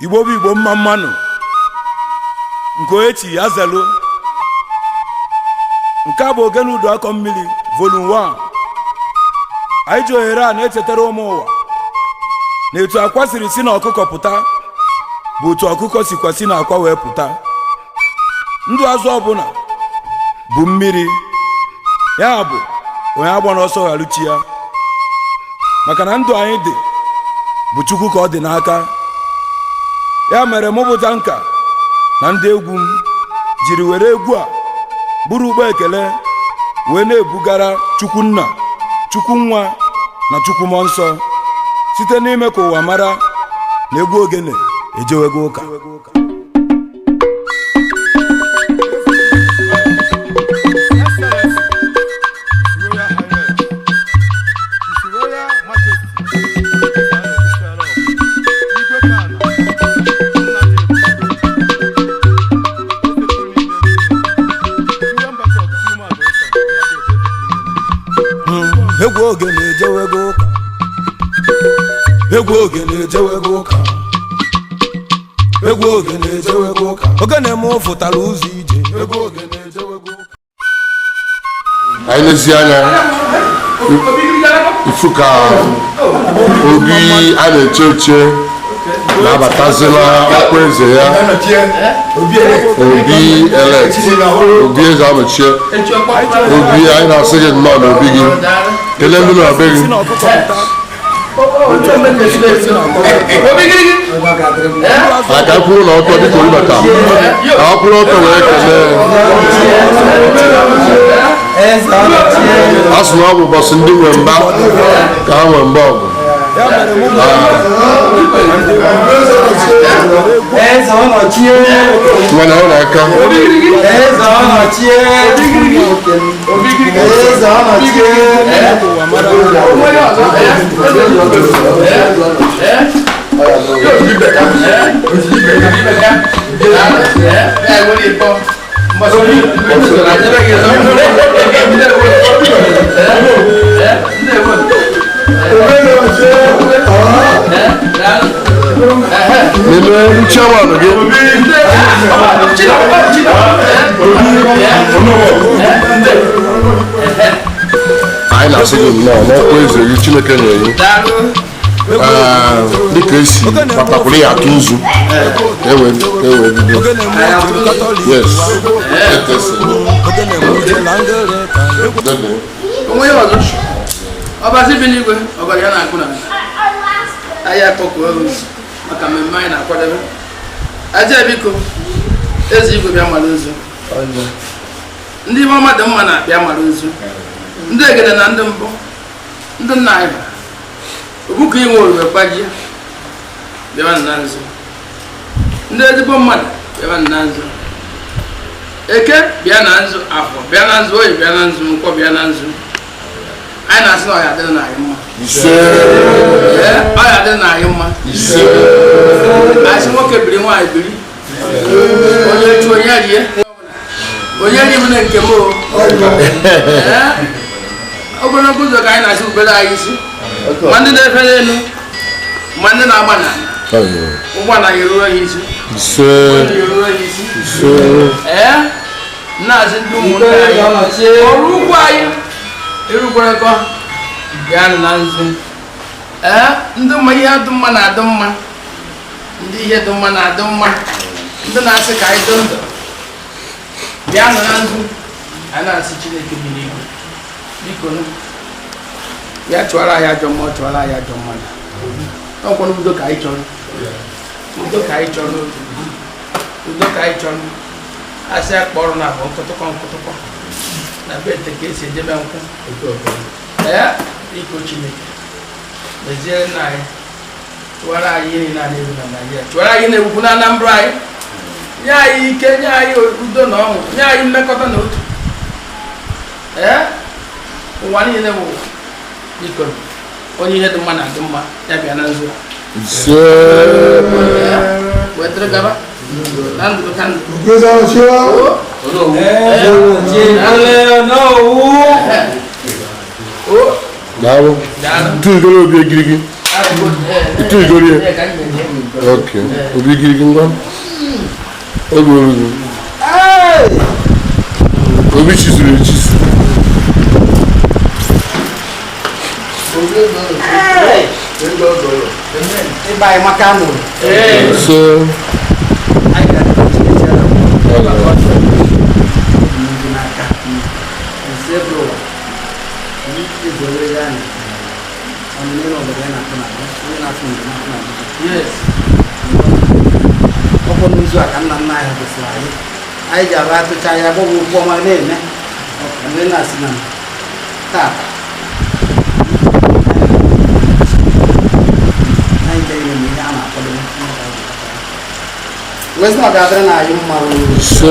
Igbo bụ Igbo mma mmanụ nke echi azelu nke a bụ ogene udu akọ mmiri volume 1 anyị ji ohere a na-echetara ụmụ ụwa na etu akwa siri si na ọkụkọ pụta bụ otu ọkụkọ sikwa si na akwa wee pụta. Ndụ azụ ọbụla bụ mmiri, ya bụ onye agba n'ọsọ gharuchi ya, maka na ndụ anyị dị bụ Chukwu ka ọ dị n'aka. Ya mere mụpụta nka na ndị egwu m jiri were egwu a bụrụ ụgbọ ekele wee na-ebugara Chukwu Nna, Chukwu Nwa na Chukwu Mmụọ Nsọ site n'ime ka ụwa mara na egwu ogene ejewego ụka. Egwu ogene ejewego ụka, egwu ogene ejewego ụka, egwu ogene ejewego ụka, ogene m fụtara ụzọ ije, egwu ogene ejewego ụka. Anyị lezi anya ifu ka Obi a na-eche eche na-abatazila ọkwa eze ya, Obi elect, Obi eze anọchie. Obi anyị na-asị gị nnọọ na Obi gị kelee ndị na-abịa gị. Aka kwuru na ọtọ dịka oribata ka ọ kwụrụ ọtọ wee kelee. Asụ na ọ bụ ụbọchị ndị nwe mba ka ha nwee mba ọgụ. Mana ọ na-aka nínú chairman gị anyị na-asị gị nnọọ n'ọkwa eze gị Chineke nyere gị dịka esi kpatakwuru ya atụ nzu ewe bido. Yes. Ọbazi bi n'igwe ọgọdọ ya na-akpụ na ahịa akpọkọ ọrụ maka mmemme anyị na-akwadebe. Aja biko eze igwe bịa mara ozu, ndị ime ọma dị mma na-abịa mara ozu, ndị egede na ndị mbụ, ndị nna anyị obuku inwe orube kpajie bịa na nzu, ndị ezigbo mmadụ bịa na nzu, eke bịa na nzu, afọ bịa na nzu, oyi bịa na nzu, nkwọ bịa na nzu. Anyị na-asị na ọya adịrị na anyị mma, ọya adịrị na anyị mma. Asị nwoke biri nwaanyị biri, onye chu onye rie, onye rie bụ na nke m o. Ogologo ụzọ ka anyị na-asị ubere anyị isi, ma ndị na-efe n'elu ma ndị na-agba na ụgbọala ga-eruru ya isi, na-asị ndị ụmụnne anyị ọrụ ugwu anyị Irukweluko bịa na nzu. Ndị mma ihe dị mma na-adị mma, ndị ihe dị mma na-adị mma, ndị na-asị ka anyị dị ndụ bịa na nzu. Anyị na-asị Chineke bi n'igwe biko ya chụọrọ anyị ajọ mmụọ, chụọrọ anyị ajọ mmadụ. Ọkwanụ udo ka anyị chọrọ, udo ka anyị chọrọ, udo ka anyị chọrọ. Asị ya kpọrọ na abụ nkụtụkọ nkụtụkọ na be ete ka esi ejebe nkwụ. Biko Chineke meziere na anyị, chụọrọ anyị ihe niile na-ewu na Naịjirịa, chụọrọ anyị na-ewukwu na Anambra anyị, nye anyị ike, nye anyị udo na ọṅụ, nye anyị mmekọta na otu. Ụwa niile bụ biko onye ihe dị mma na adị mma ya bịa na nzu wetara gaba na ndụ ka ndụ. Daalụ. Tu igoro obi egirigi. Tu igoro ya. Okay. Obi Irukweluko. Obi chizuru echizu. So. Yes. I got to China for my name. And then that's none. Tap. Where's my brother and I? So.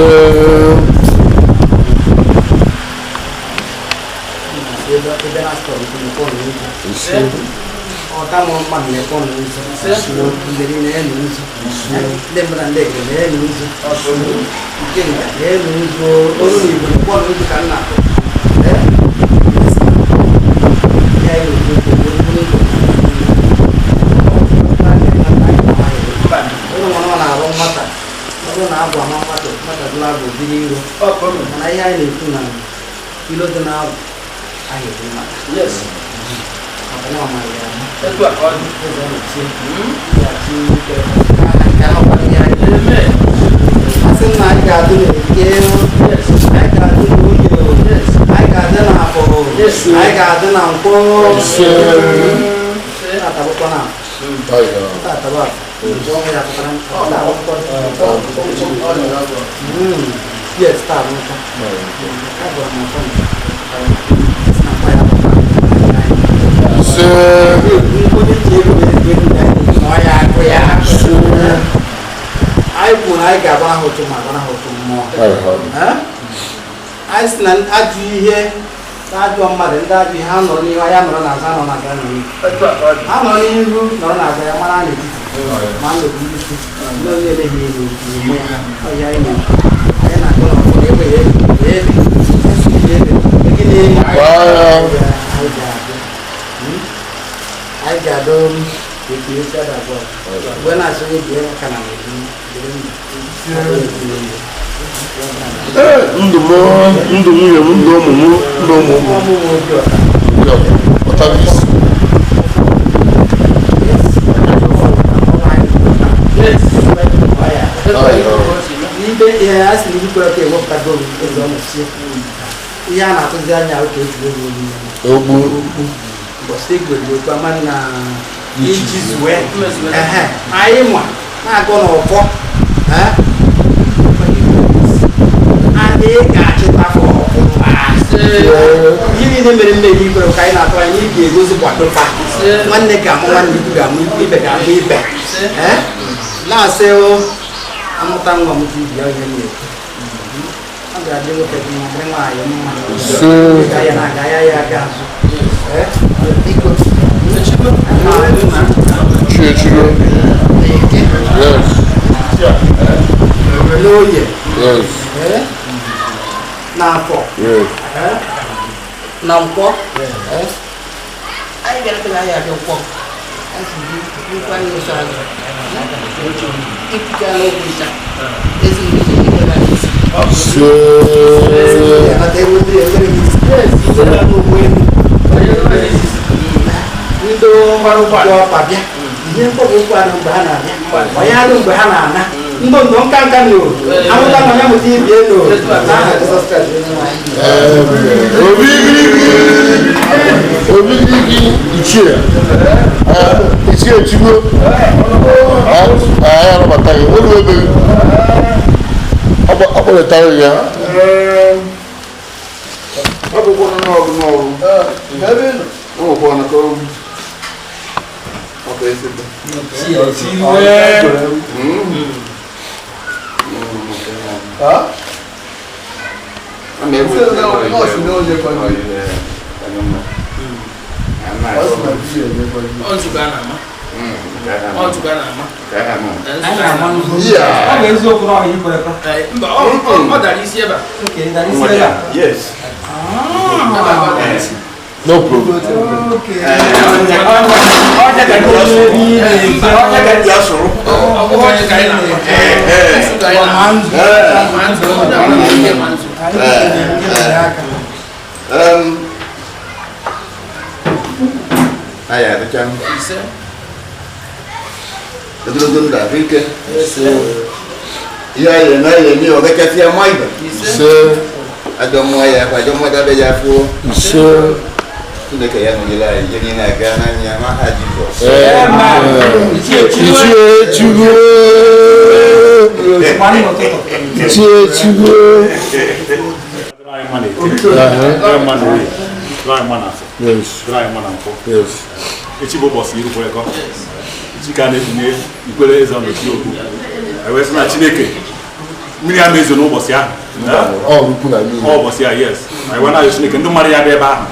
Yes. That's what God Yes, I got one or two more. I stand at you here. That your mother, that we have only I am on a son on a gun. I'm only you, not as I am on it. Man, no, I got when I saw you, can I am one. I'm going to walk. Chiedu. Yes. Yes. Now for. Yes. Now for. I get to I don't walk. That's you find yourself. If you can look this they will be a very No problem. Ayah macam betul-betul dah fikir. Iya, ni orang kasi yang mai ber. Ada mai apa? Ada mai dah berjafu. Sudah kayak menjelai. Jadi nak gananya mah haji bos. Yes. Echibo boss Irukweluko. Chika na-ebunye ikwere eze ọnọdụ okwu. Ewe sị na Chineke mmiri ama ezo n'ụbọchị ahụ. Ụbọchị ya, yes. Ewe na-ayọ Chineke ndị mmadụ ya bịa ebe ahụ.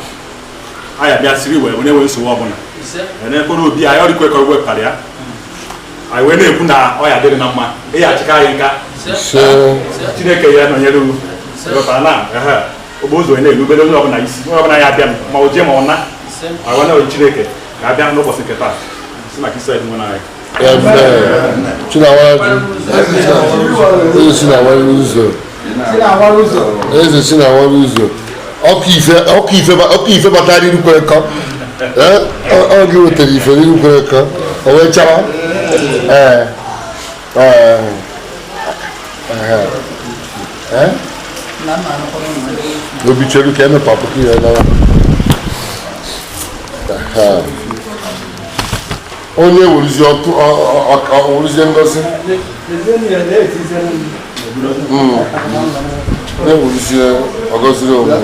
Anyị abịa siri wee na-enwe nsogbu ọbụla. Enekwere obi anyị ọrịkwekọ wepụtara ya. Anyị wee na-ekwu na ọ ya dịrị na mma. Ịya achịka anyị nka. Chineke ya nọnyere ugwu. Wepụtara na ogbe ụzọ na-erubere onye ọbụla isi. Onye ọbụla ya abịa ma o jee ma ọ na. Anyị wee na-ayọ Chineke ga-abịa n'ụbọchị nke taa. Ọkụ ife batara Irukweluko ọ gị wetara ife Irukweluko o wee chawa Obi Chiedu ka eme papuku ya nawa onye wuruzie ọkụ wuruzie ngosi onye wuruzie ọgọziri onwe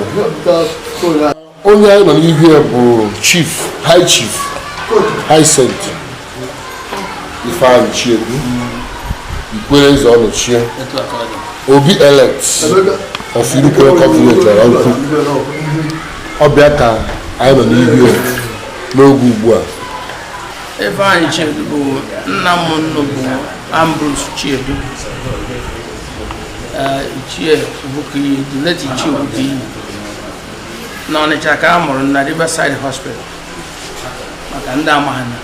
onye anyị nọ n'ihu ya bụ high sent Ifeanyi Chiedu Ikwere eze ọnọchie Obi elect of Irukweluko village ọkụ ọbịa ka anyị nọ n'ihu ya n'oge ugbu a. Ifeanyi Chiedu bụ nna m nnukwu Ambrose Chiedu Ichie Ubukiyi late Ichie Ubukiyi na Ọnịcha ka a mụrụ na Riverside Hospital maka ndị amaghana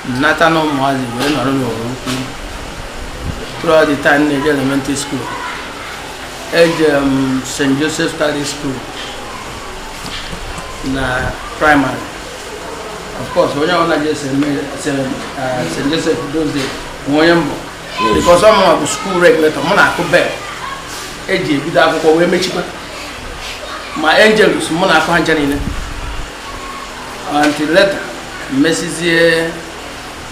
nnata na ụmụazị wee nọrọ n'Orokwu throughout the time na-eje elementary school eje St. Joseph Study School na primary. Of course, when you're not just St. Joseph those days, because someone of the school regulator, Mona Quebec, Eddie, without a way, my angels, Mona Fanjanina, until later, Mrs.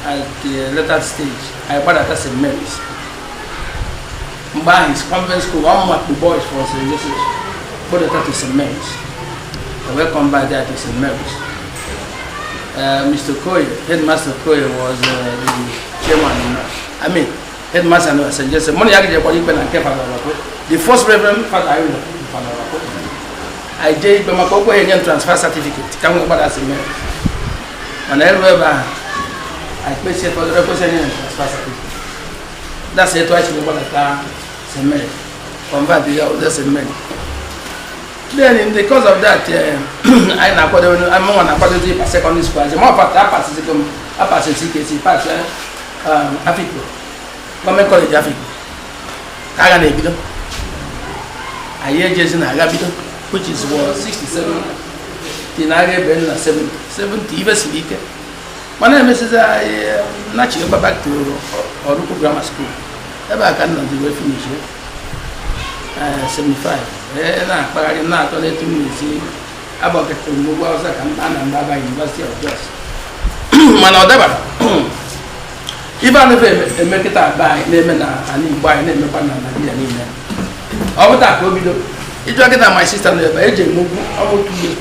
at the later stage, I bought at St. Mary's. By his convent school, one of the boys from St. Joseph, put it to St. Mary's. I welcome by that to St. Mary's. Mr. Koye, Headmaster Koye was the chairman. Headmaster of St. Joseph. The first Reverend Father I did Bamako Indian transfer certificate. Come over as a man. And everywhere I placed for the representation transfer certificate. That's it, twice over the St. Mary. Convert the other St. Mary. Then, in the course of that, I'm on a secondary school. As a matter of fact, I passed CKC, Africa. Government College Africa. I got a bit. I hear Jason Agabido, which is 67. Tinare Ben 70, even speaker. My name is naturally back to Oruku Grammar School. Ever I can't do it finish 75. Not only to me, see about the University of Jos. Manodaba. Even if they make it out by name and buy name of Panama. Over that, it took it my sister, agent move almost 2 years.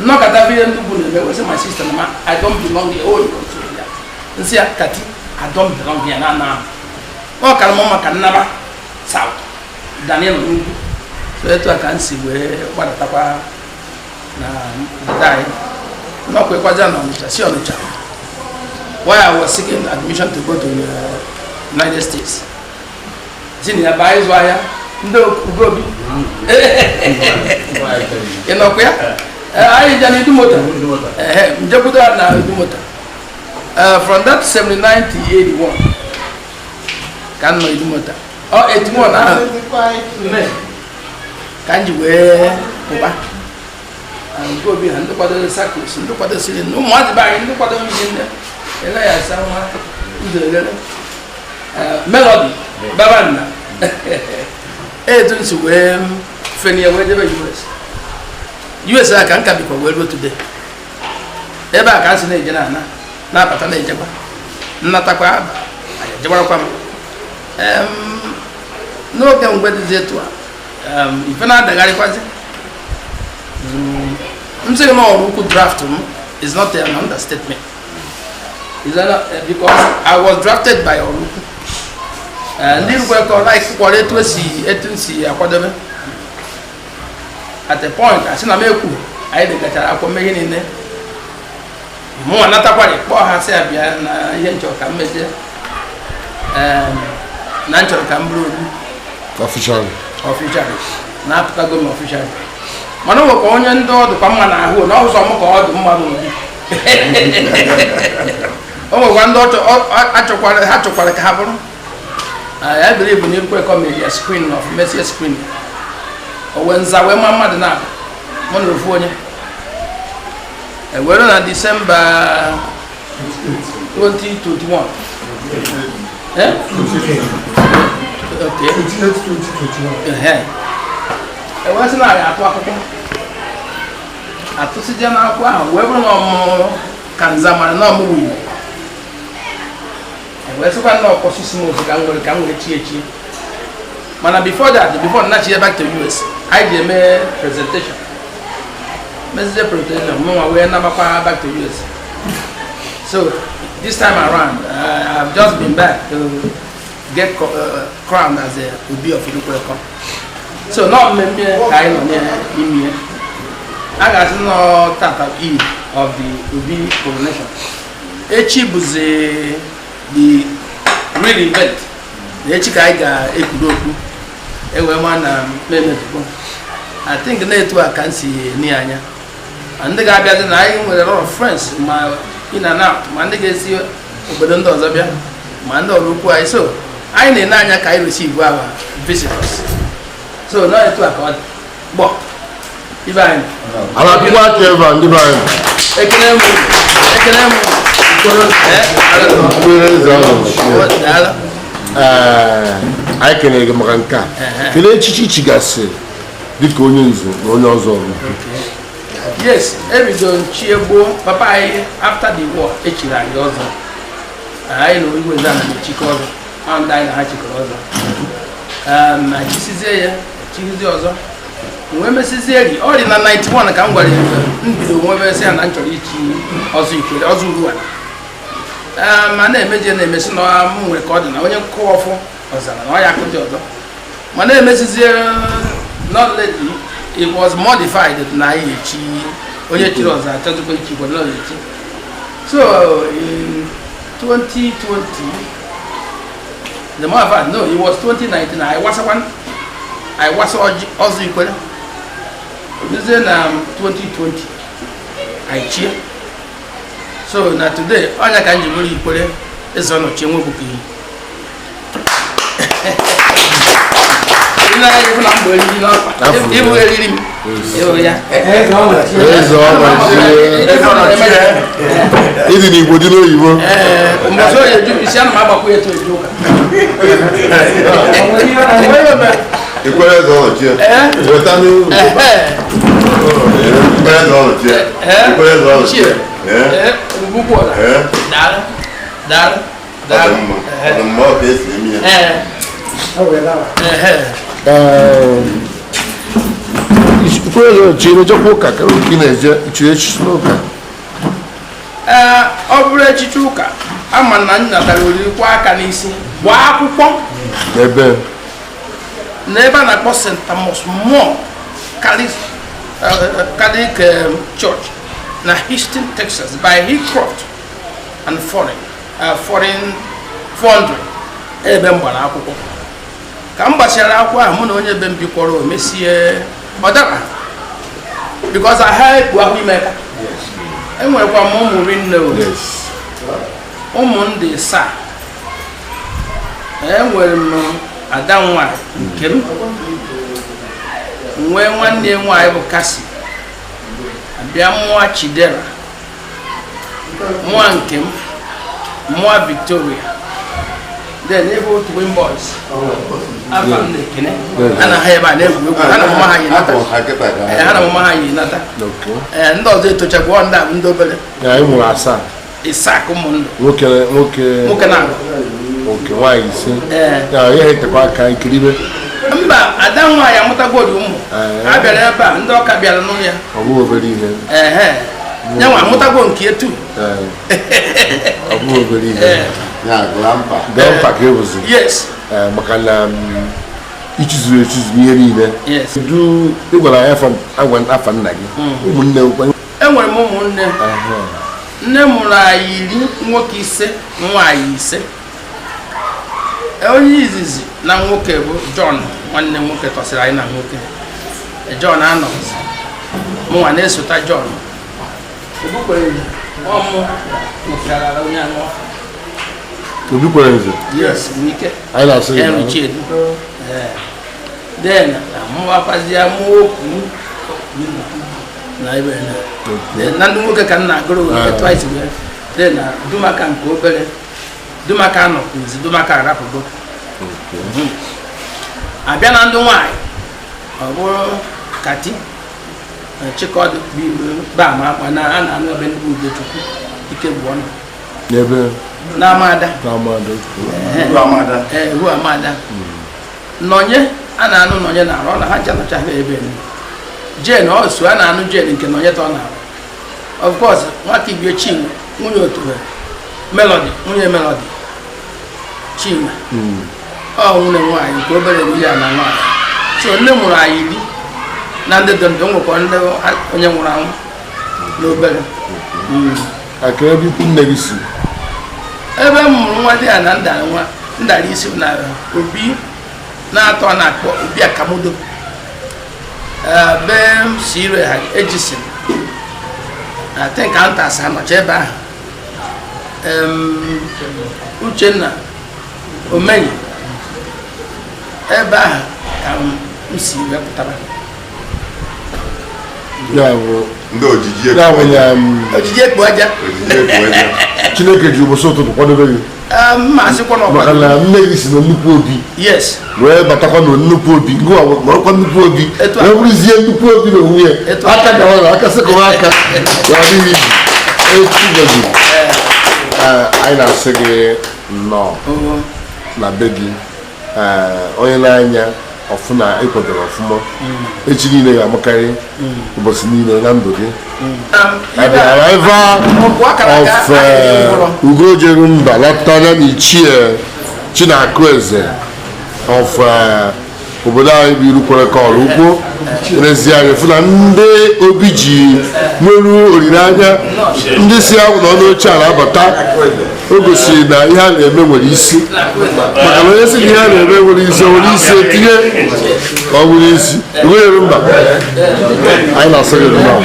Knock at that video, my sister, I don't belong here. Oh, you see, I don't belong here now. Oh, Kalmoma can never south. Daniel. So I can see where what a tapa died. Not quite on the child. Why I was seeking admission to go to the United States. Senior buys wire, no, go. You know where? I didn't do motor. Jabuda now do motor. From that 79 to 81. Can no do motor. Oh, 81 now. Can you wear and go behind the other circles and look at the ceiling? No more buying, look at the mission. And I have someone melody, Bavana. Agents were Fenia, wherever US I can't be for world today. Ever can't say Janana, not at an age, not a crab. No, can wait it to if not the Gary was I'm saying more who could draft him is not an understatement. Is that because I was drafted by Oruku. And this work like quality agency academy. At the point, I said, I didn't get a making in there. More not a party, for her say, and Yancho can make it. Nancho can brew Officially. Not to go officially. Mano ko onye ndo do kwa na ahu na uzo mo ko do mmadu obi. O mo gwa ndo to achokwara ka ha buru. I believe in you come a screen of message screen. O wenza we mamadu na mo no fu onye. E we na December 2021. Eh? Okay. 2021. I wasn't I at work. At the city and aqua, whoever no more can Zama no move. I was one of position of the gang with Chiedu. Mana before that, before not here back to US, I did a presentation. Message presentation, Mama, we're never back to US. So this time around, I've just been back to get crowned as a Obi Irukweluko. So not maybe kind of in here. I got no tata E of the Obi Coronation. Echi was the real event. The Echi Kaiga Ekudoku. I think the network can see Nianya. And the guy and I with a lot of friends in and out. Monday gets you, Obedondo Zabia, Mando Lukua. So I need Nanya Kai receive our visitors. So now it's like what? Bon. Divine. I like what Evan, divine. I can make a maranka. Can I chichi gase? The conies, no nozzle. Yes, every don Chiedu, Papa, after the war, Echira, also. I know we were done in Chicago, and I had Chicago. I just say, Chiedu also. When Mrs. Zeri, all in 91, I can't go in. When say, and actually, also you could also do it. My name is no recording. I want you call for us, and I could do it. My name is not lately. It was modified at Naichi. So in 2020, the more of no, it was 2019. I was also equal. This is 2020. I cheer. So now today, all I can do is equal is on a Chimubuki. Chiedu Jokoka, Chiedu Obere Chichuka, Amana Natali Wakanisi, Wakupo, never na person Tamos more Catholic Church, na Houston, Texas, by Hickcroft and foreign 400 Ebembana Akupo. Kamba Shara, Mono Bembi Koro, Messier, Odara. because I help what we make. And we're from Momo. Yes. Ụmụndị saa enwere m ada nwa nke m nwee nwanne nwaanyị bụ Kasi abịa mụọ Chidera mụọ nke m mụọ Victoria then ebe twin boys afa m na-ekene ana ha ebe a na-egwu egwu ana mama ha yi nata ana mama ha yi nata ndị ọzọ etochakwa ndị a bụ ndị obere Isaac ụmụndụ nwoke na-agụ nwoke nwaanyị ise ya hetekwa aka ikiribe mba ada nwaanyị amụtagwori ụmụ a bịara ebe a ndị ọka bịara n'ụlọ ya ọ bụ obere ihe ya nwa amụtagwo nke etu ọ bụ obere ihe grandpa ka ebuzi yes maka na ichizuru echizu ihe niile du ịgwara afa nna gị ụmụnne enwere m ụmụnne nne mụrụ anyị 10 nwoke 5 nwaanyị 5 onye izizi na nwoke bụ John nwanne nwoke tọsịrị anyị na nwoke John anọzi mụnwa na-esota John Obi kwere nze yes wike anyị na-asị ya Chiedu then amụwakwazi ya mụ okwu na ebe na ndị nwoke ka nna agụrụ twice then dumaka nke obere dumaka nọ nzi dumaka arapụgo abịa na ndị nwaanyị ọ bụrụ Kati Chikọdụ ba ma akpa na a na-anụ ebe ndị Udechukwu ike bụ ọnụ n'ebe na Amada Hu Amada Nọnye a na-anụ Nọnye na-arụ ọ na ha chanọchaghị ebe Jane ọsụ a na-anụ Jane nke Nọnye tọ na-arụ of course nwaka Ibie Chinwe nwunye Otobe Melody nwunye Melody Chinwe ọ nwunye nwaanyị nke obere mmiri a na nwaanyị so nne mụrụ anyị 10 na ndị dọndọ nwekwa ndị onye nwụrụ anwụ n'obere aka ebe ikwu nne gị si ebe m mụrụ nwa dị ya na ndara isi na Obi na-atọ na-akpọ Obi Akamudo be sire ha ejisin I think antas anọcha ebe ahụ Uchenna Omenyi ebe ahụ ka m si wepụtara ya bụ ndị ojiji ekpu aja Chineke ji ụbọchị ụtụtụ kwadobe gị maka na nne gị si na nnukwu obi yes wee batakwa na nnukwu obi nọrọkwa nnukwu obi wee bụrụzie nnukwu obi na onwe ya aka gawara aka sekọrọ aka ya adịghị etugozi anyị na-asị gị nnọọ na be gị onye na-anya ọfụna ekwadoro ọfụma echi niile ga-amakarị ụbọchị niile na ndụ gị the arrival of Ugojeru Mba Latanya na Ichie Chinakụeze of obodo anyị bụ Irukweluko ugbo n'ezie anyị fụ na ndị obi ji nweru olileanya ndị si ahụ na ọnụ ochie a na-abata o gosiri na ihe a na-eme nwere isi maka na onye si na ihe a na-eme nwere isi etinye ka ọ bụrụ isi Ugojeru Mba anyị na-asị gị nnọọ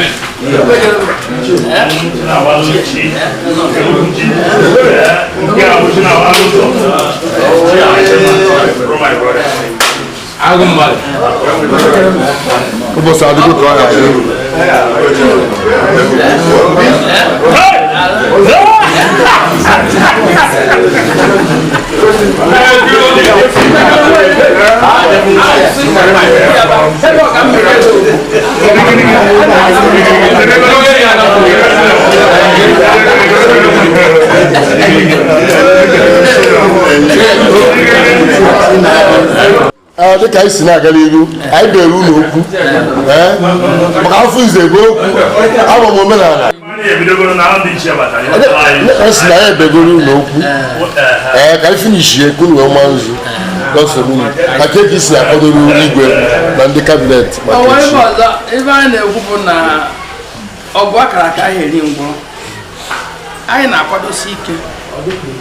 ụbọchị adịgo ka ọ ga-adị dịka anyị si na-aga n'ihu anyị bere ụlọ okwu maka afọ nze bụ okwu agba m omenala esi na ya ebegoro ụlọ okwu ka anyị finishie kunu wee ma nzu ka keki isi akwadoro igwe na ndị kabinet ebe anyị na-ekwu bụ na ọgụ akara ka anyị eri ngwụrụ anyị na-akwadosi ike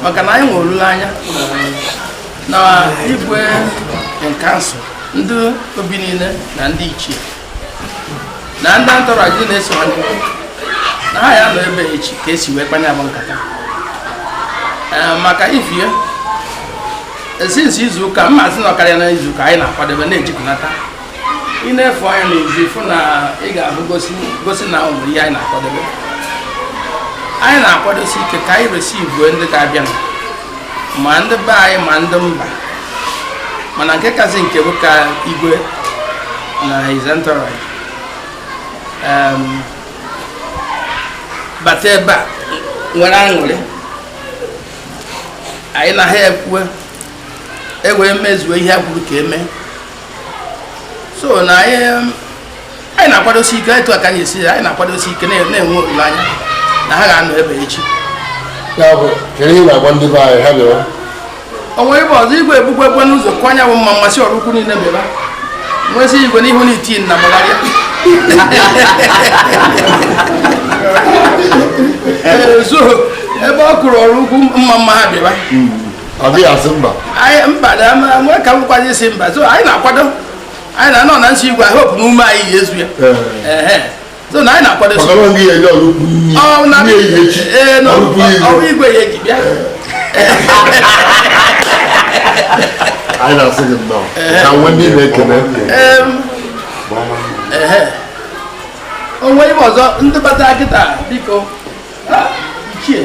maka na anyị nwere olileanya na igwe kansụl ndị obi niile na ndị ichie na ndị ntọrọji na-eso ha na ha ya nọ ebe echi ka esi wee kpanye abụ nkata maka ifie esinsi izu ụka mmasị na ọkarịa na izu ụka anyị na-akwadebe na-ejikọnata ị na-efu anya n'ezi fụ na ị ga-abụ gosi na o nwere ihe anyị na-akwadebe anyị na-akwadosi ike ka anyị resivue ndị ga-abịa ma ndị be anyị ma ndị mba mana nke kasị nke bụ ka igwe na his entourage bata ebe a nwere aṅụrị anyị na ha ekwue ewee mezuo ihe a kwuru ka eme so na anyị na-akwadosi ike etu aka anyị esi anyị na-akwadosi ike na-enwe olileanya na ha ga-anọ ebe echi ya bụ kedu ihe na-agwa ndị be anyị ha bịara o nwere ebe ọzọ igwe ebugbo ekwe n'ụzọ kwanya bụ mma mmasị ọrụ ukwu niile bịara nwezi igwe n'ihu na itii na gbagharịa so ebe ọ kụrụ ọrụ ukwu mma ha bịara ọ dịghị asị mba anyị mba nwee ka nwekwazi isi mba so anyị na-akwado anyị na-anọ na nsị igwe ahụ na ume anyị yi ezu ya so na anyị na-akwado ọrụ igwe ya eji bịa anyị na-asị gị nnọọ ka nwe ndị na-ekele o nwere ibe ọzọ ndị bata kịta biko ichie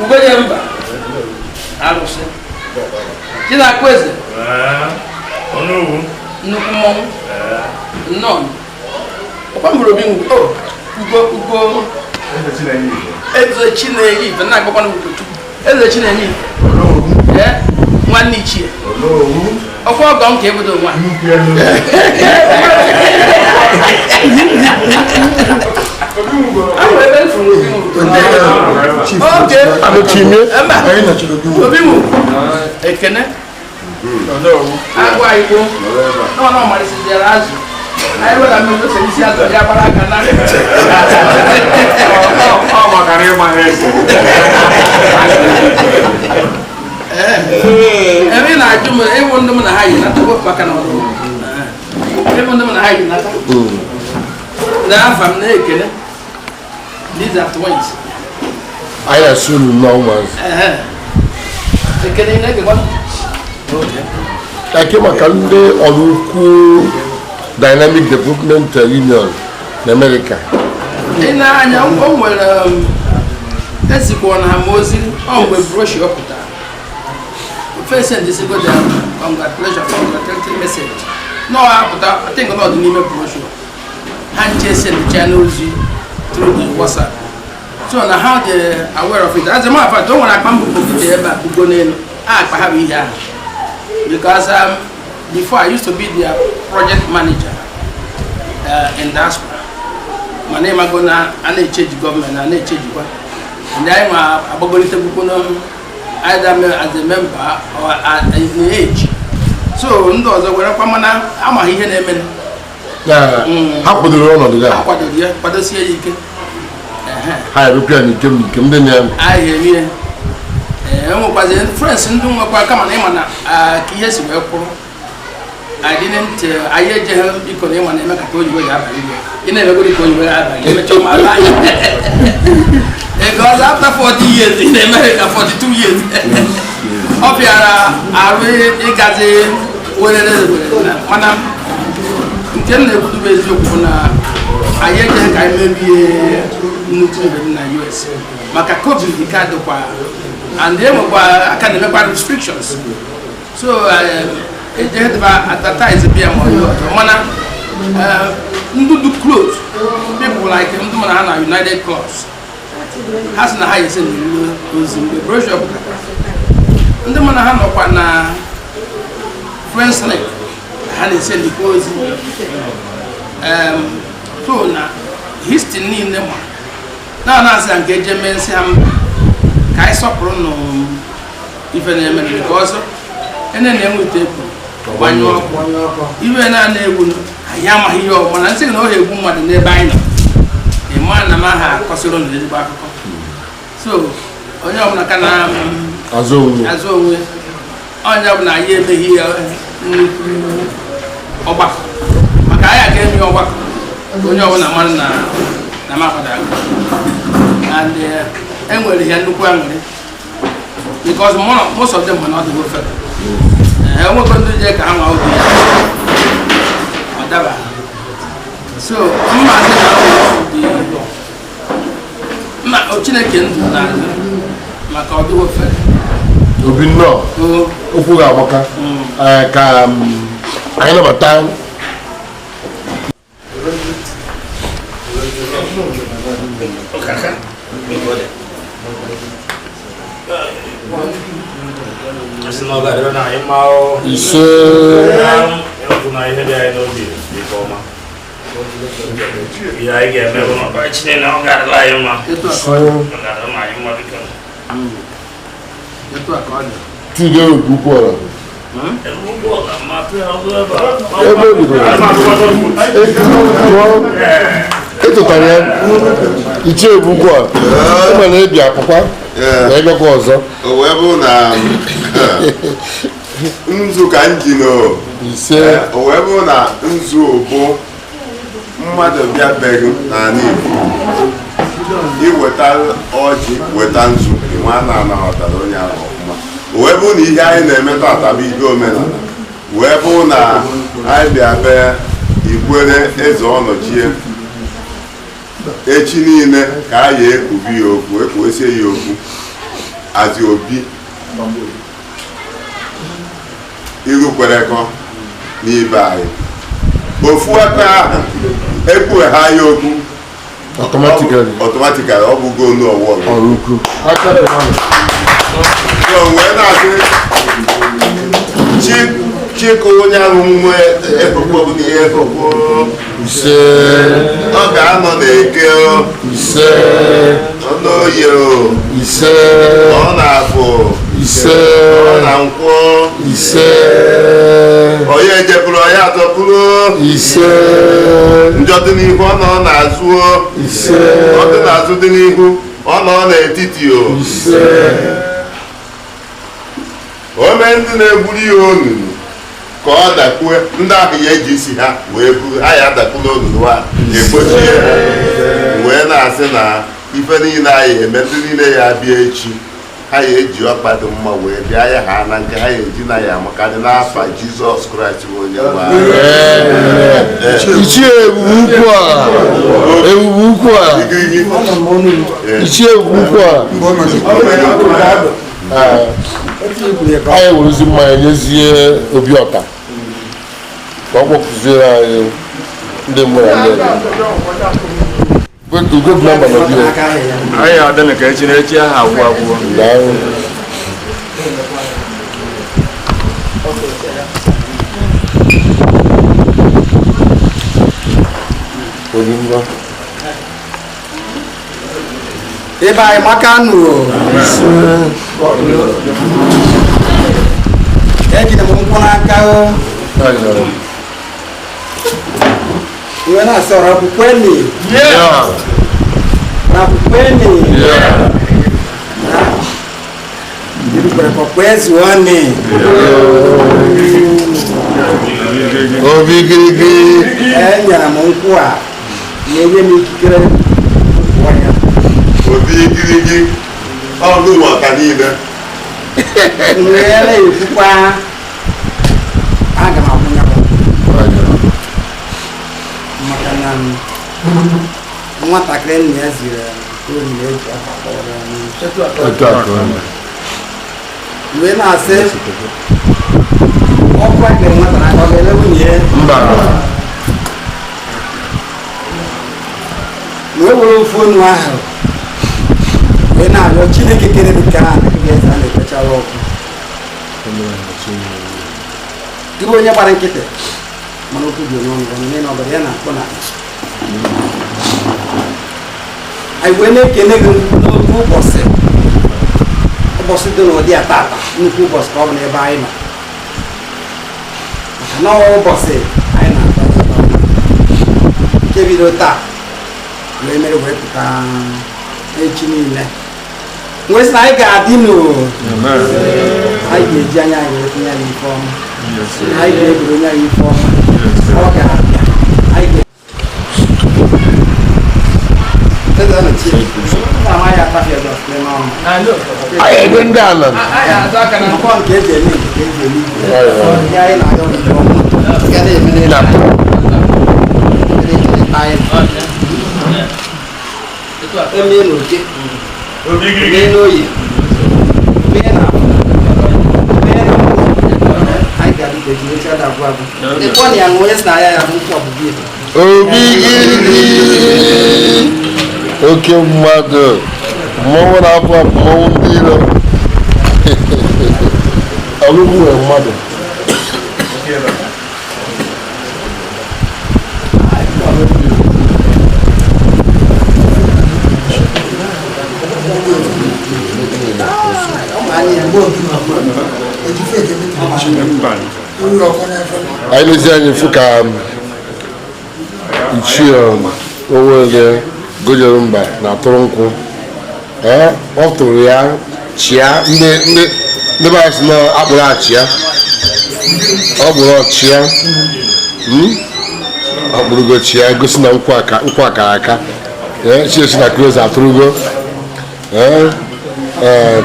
ugonye mba arụsị Chinakwu eze nnukwu mmọnwụ nnọọ ọkwa mbụrụ obi ugo eze Chinenye Ife na-agbakwana Ugochukwu eze Chinenye Ife nwanne ichie ọkwa ọgọ m ka ebudo nwa obi m ekene agwa igbo n'ọnụ ọmarịsịzịara azụ anyị weda mmiri ose isi azụ ya gbara aka na ebe ị na-ajụ m ịwụ ndị m na ha yi nata maka na ịwụ ndị m na ha yi nata n'afa m na-ekele these are twins anyị na-asị unu nnọọ ụmụazị ekele ị na-egekwa eke maka ndị ọrụ ukwu Dynamic Development Union na Amerịka ị na-anya o nwere ezikwa na ha ma ozi ọ mgbe broshi ọ pụtara first and this go down congratulatory message no apụta I think not the n'ime broshi ha nche send channel ozi through the WhatsApp so na how they aware of it as a matter of fact don't want to come to the ebe bugo n'elu akpa ha bụ ihe ahụ because before I used to be their project manager in diaspora. My name is going to change government and change what. And I'm about to either as a member or at the age. So, those were I'm a here. How could you run on the guy? What does he can? I repeat, you can be there. I hear you. Friends and come on, yes, I didn't, I heard him because they want to make a told you what you never go to you my life. Because after 40 years in America, 42 years, up here, I really got a Madam, intended to be I heard I may be in the US. Makakobi, the card and they were academic restrictions. So, it had advertised the BMO. Do clothes. People like United Clubs. Has the highest in the brochure. And the Manahano Pana Friends Lake. And he said, because so now he's still in them. Now, as engagement, I suffer no even because and then we take one even a neighbor. I am a hero when I say no, a woman in the bine. A man, a man, costed on the back. So, on your Nakana as always, on your Naye here, Oba. aga eme ọgbakọ onye ọbụla mmadụ na makwada and enwere ihe nnukwu aṅụrị because most of them are not good fellow. Enwekọ ndị je ka ha nwa obi ya ọ daba so mmadụ na Chineke ndụ na-azụ maka ọdịwo fere obi nnọọ okwu ga-agbaka ka anyị nabata ise Tude Bukwara. Etotara ya Ichie Bukwara. Ụmụ na-ebi akwụkwọ na ịgakọ ọzọ. O wee bụ na nzu ka njino ise o wee bụ na nzu bụ mmadụ bịabeghị n'ala Igbo iweta ọjị weta nzu nwa na-anaghọtara onye ahụ ọfụma o wee bụ na ihe anyị na-eme tata bụ ihe omenala wee bụ na anyị bịa bee Igwere eze ọnọchie echi niile ka anyị ekwubi ya okwu ekwuesie ya okwu azi Obi Irukweluko n'ibe anyị ofu aka ahụ ekwughe ha ya okwu automatically ọ bụ golu ọrụ ukwu wee na-asị chịkọ onye ahụ nwe ebubo bụ n'ihe ebubo ise ọ ga-anọ n'eke ise n'oye ise ọ na-afụ ise ọ na nkwọ ise onye ejepụrụ onye atọpụrụ ise njọ dị n'ihu ọ nọ n'azụ ise ọ dị n'azụ dị n'ihu ọ nọ n'etiti ise ome ndị na-egburu ihe onunu ka ọ dakwue ndị ahụ ya eji isi ha wee buru ha ya adakwula onunu ha egbochie ha wee na-asị na ife niile anyị eme ndị niile ya bịa echi ha ya eji ọkpa dị mma wee bịa ya ha na nke ha ya eji na ya amakarị n'afa Jizọs Kraịst bụ onye nwe Ichie ebube ukwu a Ichie ebube ukwu a anyị werezi mmanya nyezie Obi Ọta ka ọ kpọkụziere anyị ndị mmụọ ugo bụ namba na Obi anyị adịna ka echi na-echi aha agwụ agwụ ebe anyị maka nụ ejide m nkwụ n'aka iwe na-asị ọrụ akwụkwọ Irukweluko kwezi one Obi Igirigi enyere m nkwụ a na-enye m ikikere Obi Igirigi ọnụ maka niile nwere ekwukwa aga m akwụnya maka na nwatakịrị nna ya ziri ohi na-eji afa kpọrọ wee na-asị ọkụ a kere nwata na ọ ga-ele nwunye ya wee were ofu onu ahụ wee na-arịọ Chineke kere dịka ga-eze a na-ekpechara ọkụ dịbụ onye gbara nkịtị mana okwu dị onye ọnụ nne na ọbara ya na-akpọ na anyị wee na-ekene gị n'otu ụbọchị dị n'ụdị a tata nnukwu ụbọchị ka ọ bụ n'ebe anyị nọ maka na ụbọchị anyị na-atọ nke bido taa wee mere wee pụta echi niile wee sị na anyị ga-adị anyị ga-eji anya anyị wee tinye anyị ife ọma anyị ga-eburu onye anyị ife ọma ọ ga-abịa anyị Oke mmadụ mmọnwụ na-apụ apụ mmọnwụ ndị iro ọlụgbu nwere mmadụ anyị lezi anyị fụ ka ichie Owele gojere mba na atụrụ nkwụ ọ tụrụ ya chịa ndị be asị na akpụrụ achịa ọ bụrụ ọchịa ọ kpụrụgo chịa gosi na nkwụ akara aka chiesi na kroz atụrụgo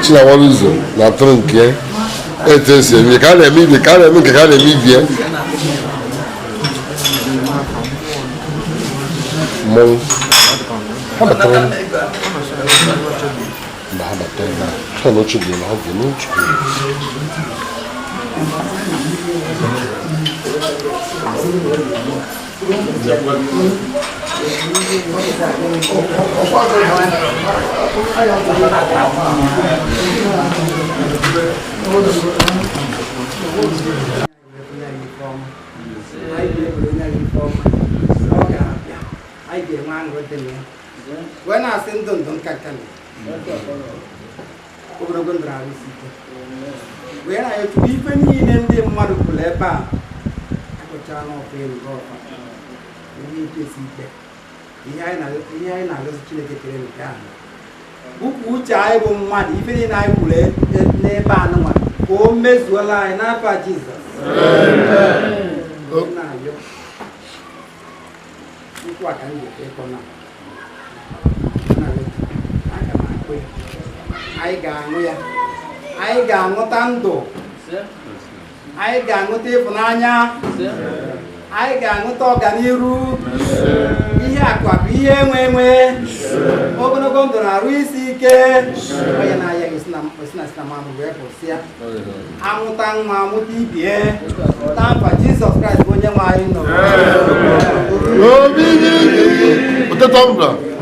chinawara ụzọ na atụrụ nke etu esi eme ka a na-eme ibe ka a na-eme nke ka a na-eme ibie mmọnwụ ha batara mgbe ha batara na ha n'oche bụ na ha bụ n'oche When I send them, don't cut them. When I even in the mother to lepa, I could turn off in Gofa. We need to see that. Behind I was chilling in the car. Which I will mad, even in I will let never no one. Oh, Miss Wella, and Jesus. What can you take on now? I got tanto. I got no tefonanya. I got no toganiru. We have what we are. Open a gondola, Ruisike. And I is not Mamma Reposia. Amutang Mamuti Pierre. Tampa Jesus Christ, when you are in the tumbler.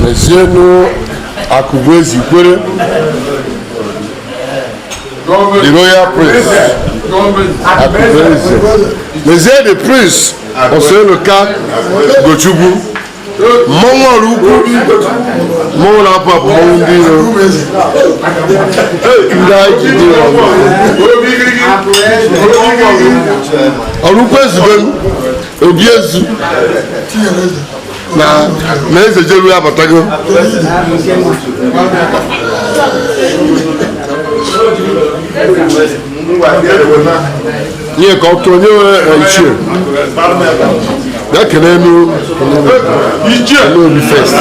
Mezienu Akubezi Kwere, the royal prince. Mezienu the prince Oseloka Gochukwu, mmọnwụ ọrụ ukwu, mmọnwụ na-apụ apụ mmọnwụ ndị iro, ndị anyị ji dị ọrụ ukwu ezube Obi Ezu na eze jeru ya batago nye ka ọ tụọ nye ichie ya kele enu Obi first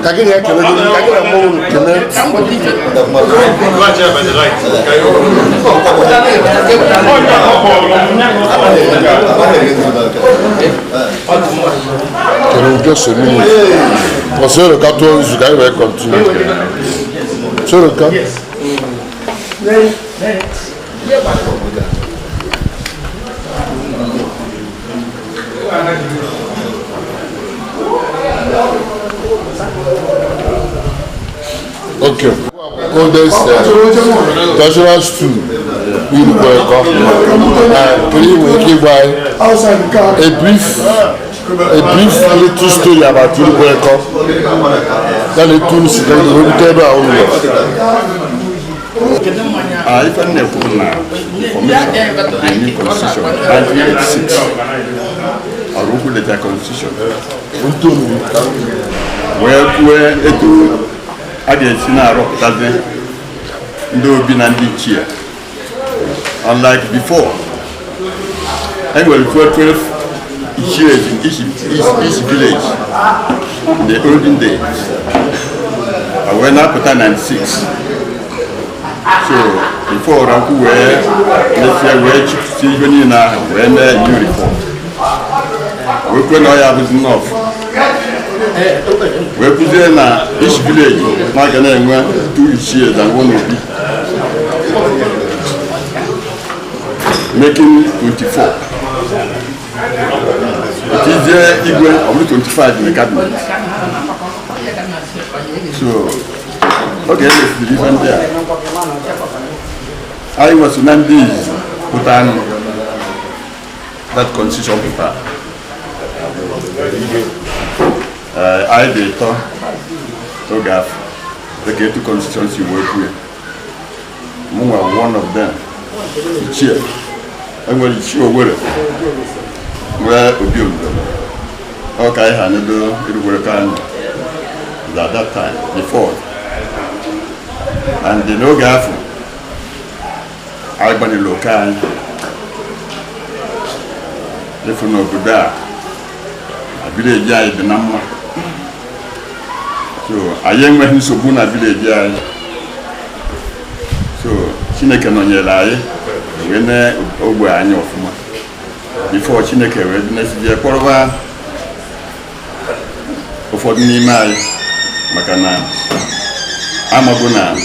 Kagin ya kele kagin mo kele. Just a minute. Sur le cas, toi, je vais continuer. Sur le cas. Okay. Oldest Joshua Stew, Irukweluko, please we give by a brief little story about Irukweluko. Then the two incidents will be table our own. Ifeanyi na-ekwu na the new constitution 1986 ọrụ okwu leta constitution wee kwue etu a ga-esi na-arọpụtazi ndị obi na ndị ichie. Unlike before, enwere 12 ichies in each village in the olden days. Wee na-apụta 96. So before Ranku wee mesia wee chịpụta ihe niile ahụ wee mee new reform. Wee kwe na ọ ya abụzi enough. Wee kụzie na each village na-aga na-enwe 2 ichies and 1 obi, making 24. Itizie igwe ọ bụrụ 25 in the cabinet. So okay, let's do different there. I was Nandis put on that constitution paper. I did to gaf the get to constituency work with. One of them, the chair. I'm going to show where Obi Irukweluko. Okay, I handled Irukweluko at that time, before. And the no gaf I bani local if no buda a village I the number so I young man so buna village I so Chineke no nyela when ogwe anya ofuma before Chineke we next year korwa ụfọdụ n'ime anyị maka na amagona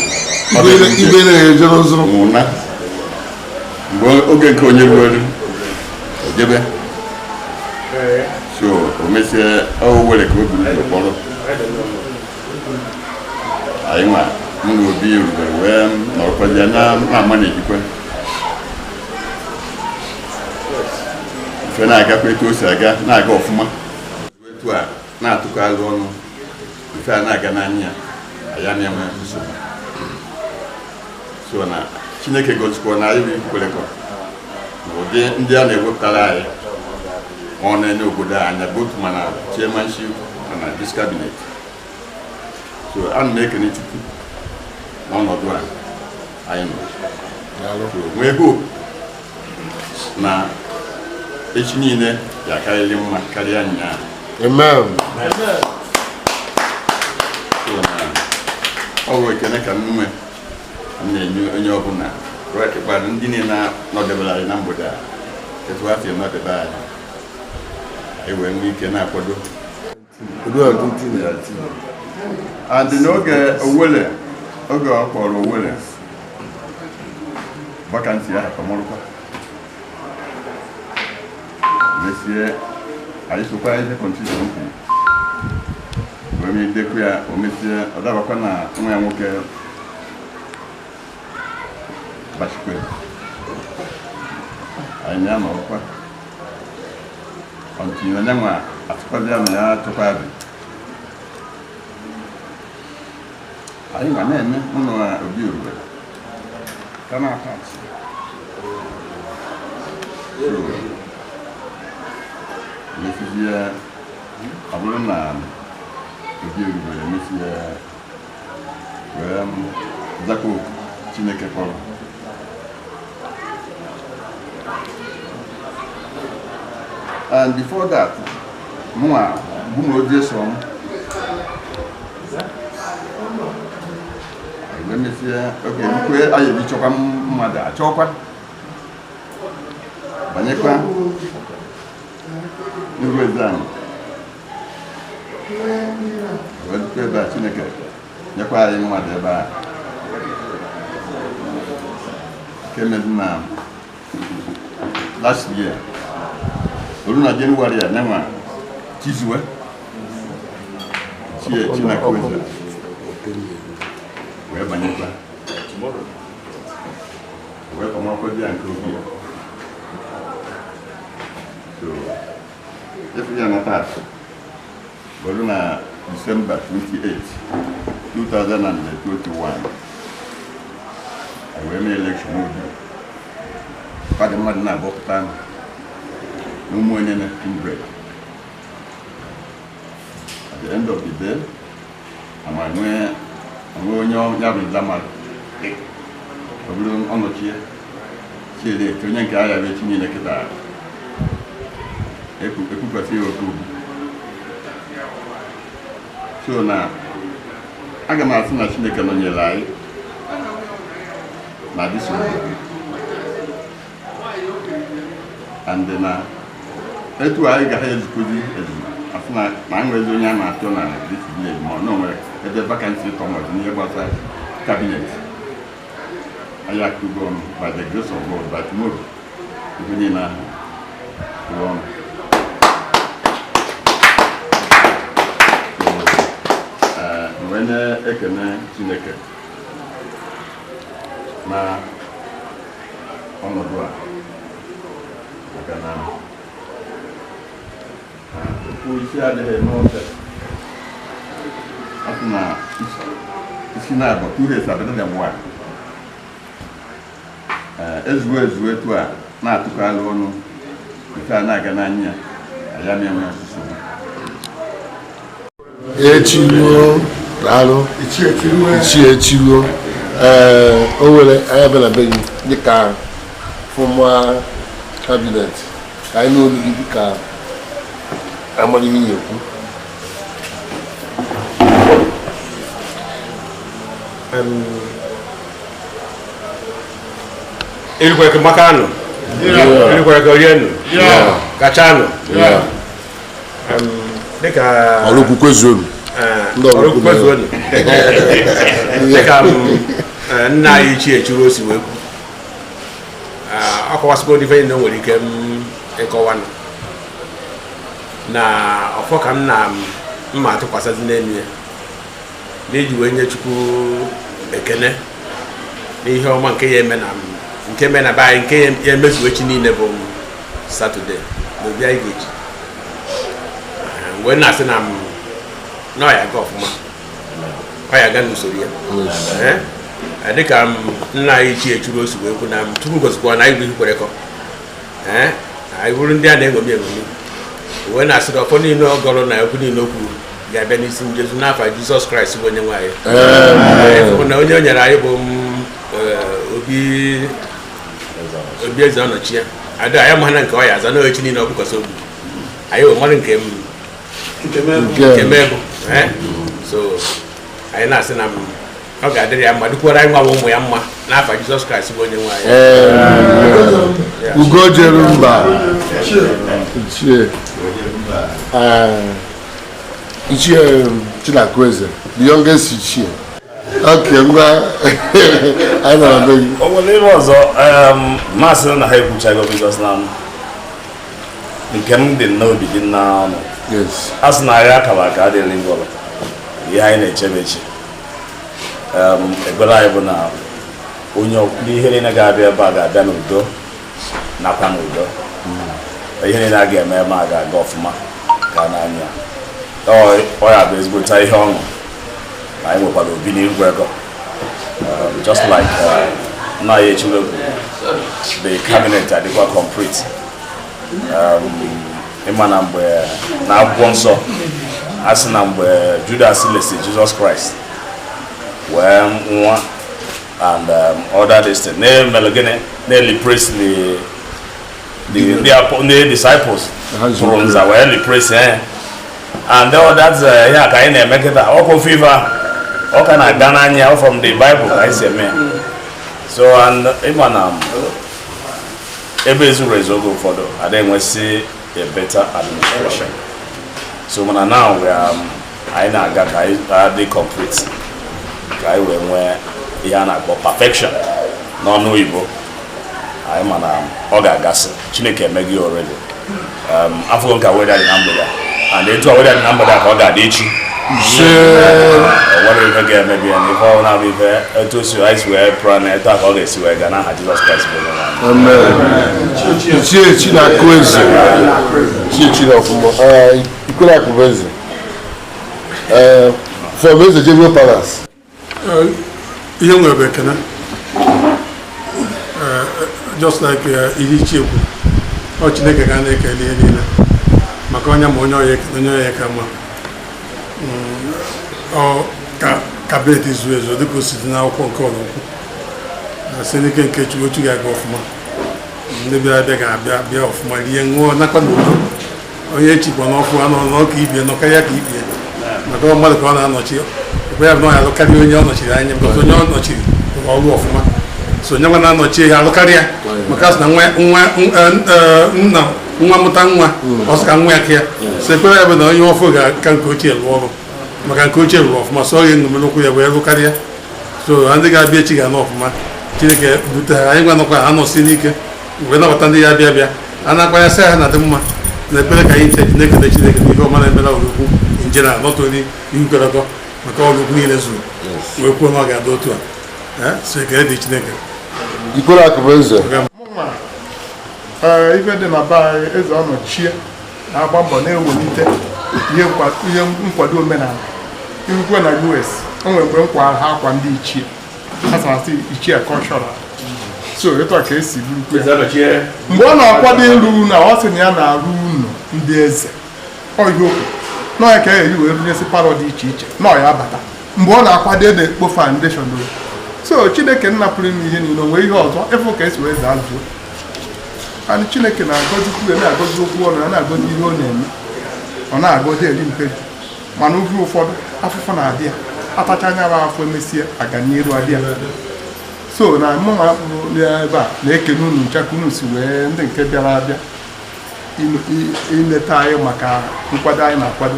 Ibe na-ejere ụzọ nwụna mgbe oge nke onye ruolu ojebe so o mesie were ka o buru kpọrọ anyị nwa mụ na Obi Irukweluko wee nọrọkwazi na-ama na-ejikwa ife na-agakwa etu o si aga na-aga ọfụma etu a na-atụkọ agụ ọnụ ife a na-aga n'anya ya na-enwe nsogbu. So na Chineke gozikwa na anyị Irukweluko ụdị ndị a na-ewepụtara anyị ọ na-enye obodo anya both mana chairmanship na this cabinet. So a na-ekene Chukwu n'ọnọdụ a anyị nọ nwee hope na echi niile ya akarịrị mma karịa nya. Amen. So na ọ bụ ekene ka nnume na-enye onye ọbụla kwadụ ndị niile nọdebere anyị na mgbede a etu ha si nọdebe anyị wee nwee ike na-akwado and n'oge Owele oge ọ kpọrọ Owele vakansi ahụ kọmọrụkwa mesie anyị sokwa ihe constitution wee medekwa ya o mesie ọ dabakwa na nwa ya nwoke Bashikwe anyị na-anọkwa ọntị onye nwa atụkwazi ya na ya tụkwadị anyị nwa na-eme ụlọ Obi Irukweluko ka na-apatị mesizie ọ bụrụ na Obi Irukweluko mesizie wee zakwa Chineke kpọrọ And before that, more song. Let me see. Okay, where are you? Chokwa mother. Chokwa. Banyekwa. Nuwezani. Wazikwe ba Chineke. Nyekwa ayi mother ba. Kemedna. Last year. Oluna January ya nema. Chizwe. Chinakweza. Where Banyekwa? Where Pamako and Kobe? So, if we are not at Boluna December 28, 2021, I will make election with you. But the man now both time, no more than a break. At the end of the day, I'm going to have Lama. On the chair, Chiedu, to yank I have a chin in the Kita. A cook a few. So now, I can ask much make on your life. Now, this one. And then, that's why I got his goodie. After my was doing my turn and this is nowhere. At the vacancy Thomas near about cabinet. I have to go by the grace of God, but more. When I can Chineke na ọnọdụ a maka na okwu isi adịghị n'ofe afọ na isi na-abụ two days abịa dị nwa ezuwe etu a na-atụkalụ ọnụ nke a na-aga n'anya ya na-enwe ọsụsụ echiruo daalụ echiruo o nwere anya bịa na be gị dịka fọma kabinet ka anyị n'olu gị dịka amara ihe ya ekwu Irukweluko makano. Irukweluko rienu. Kachano. Dịka Ọlụkwukwe zonu. Ọlụkwukwe zonu. Dịka nna anyị Chiedu o si wee kwu. Akọwasịgo ife na nwere ike ịkọwa na ọfọ ka m na mma atụkwasịzi n'elu ya n'iji wee nye Chukwu ekene n'ihe ọma nke ya eme na nke me na be anyị nke ya emezu echi niile bụ Satọde n'obi anyị ga-eji wee na-asị na na ọ ya aga ọfụma ọ ya aga n'usoro ya dịka nna anyị Chiedu o si wee kwu na Chukwu gosikwa na anyị bụ Irukweluko anyị bụrụ ndị a na-eṅomi eṅomi wee na-asị na ọfọ niile ọ gọrọ na okwu niile okwu ga-abịa n'isi njezu n'afọ Jizọs Kraịst bụ onye nwe anyị na onye o nyere anyị bụ Obi eze ọnọchi ya ada anyị amaghị na nke ọ ya aza n'ochi niile ọ bụkwasị obi anyị wee mmadụ nke mebụ so anyị na-asị na ọ ga-adịrị ya mma dịkwara anyị nwa ụmụ ya mma n'afọ Jizọs Kraịst bụ onye nwe anyị Ugo jere mba Ichie Chinakweze, the youngest Ichie. Okay, ngwa anyị nọ na be gị. O nwere ihe ọzọ masị na ha ekwuchago bikos na nke m dị n'obi dị n'ọnụ a sị na agha akara aka adịghị ngwọrọ ihe anyị na-echebe eche ekpere anyị bụ na onye ihe niile ga-abịa ebe a ga-abịa n'udo nakwa n'udo ihe niile a ga-eme ebe a ga-aga ọfụma ka n'anya ọ ya bụ ezigbota ihe ọṅụ na anyị nwekwara Obi Irukweluko just like nna ya Chiedu the cabinet adịkwa complete ịma na mgbe na akwụkwọ nsọ a sị na mgbe Judas lesi Jesus Christ wee nwa and other destiny na-emele gịnị na-eli Presley the disciples from Zaweli praise and that's yeah kind of make it all fever all kind of Ghana from the Bible I say man so and even ebe is resolve for the and then we see a better administration so now we are I na ga the complete guy when yana perfection no no Igbo I man ọ ga-agasị Chineke emegi already afọ nka weda dị na mgbede and etu a weda dị na mgbede ka ọ ga-adị echi nwere ife ga-emebi ya na ife ọ na-abụ ife etu osi anyị wee pụrụ na etu a ka ọ ga-esi wee gaa n'aha Jizọs Kraịst bụ amen chi na-akụ eze chi na ọfụma ikwere akụ eze from eze Jebio Palace ihe nwere ekene just like ihe Chiedu ọ Chineke ga na-ekele ihe niile maka onye ma onye ọya ka mma ọ kabinet izu ezu dịka o si dị n'akwụkwọ nke ọlụkwu na si n'ike nke Chukwu otu ga-aga ọfụma ndị bịara ga-abịa ọfụma rie ṅụọ nakwa n'udo onye echikwa n'ọfụ anọ n'ọka ibie nọkarịa ka ibie maka mmadụ ka ọ na-anọchi ekwe ya bụ na ọ ya alụkarịa onye ọ nọchiri anya because onye ọ nọchiri ọrụ ọfụma so onye nwa na-anọchi ya alụkarịa maka sị na nwa mụta nwa ọ sị ka nwa ya ka ya so ekpere ya bụ na onye ọfụ ga-aka nke ochie lụọ ọrụ maka nke ochie lụrụ ọfụma so ọ ga-eṅomi n'ụkwụ ya wee lụkarịa so ndị ga-abịa echi ga-anọ ọfụma Chineke bute ha anyị nwa nọkwa ha nọsi n'ike wee nabata ndị ya bịa a na-akwanyesị ha na dị mma na ekpere ka anyị na-ekele Chineke n'ihe ọma na-emela olukwu njena nọtoli ihu kọrọkọ maka olukwu niile zuru wee kwuo na ọ ga-adị otu a so ekele dị Chineke ikwere akụ bụ eze ife dị na be anyị eze ọnọchie na-agba mbọ na-ewelite ihe nkwado omenala irukwe na US o nwere mgbe nkwa ha akwa ndị ichie ha sarasị ichie kọlchọral so etu a ka esi burukwe mgbe ọ na-akwado ịrụ na ọ sị na ya na-arụ ụlọ ndị eze ihe okwu nọọ ka eyi wee runyesi palọ dị iche iche nọọ ya bata mgbe ọ na-akwado na-ekpo foundation so Chineke nnapụrụ m ihe niile onwe ihe ọzọ ịfụ ka esi wee zaa zuo and Chineke na-agọzi kwuru na-agọzi okwu ọnụ ya na-agọzi ihe ọ na-eme ọ na-agọzi eri mpebi mana oge ụfọdụ afụfụ na-adị ya atacha anya bụ afọ emesie aganiru adị ya so na mụnwa ebe a na-ekene unu nchaka unu si wee ndị nke bịara abịa ileta anyị maka nkwado anyị na-akwado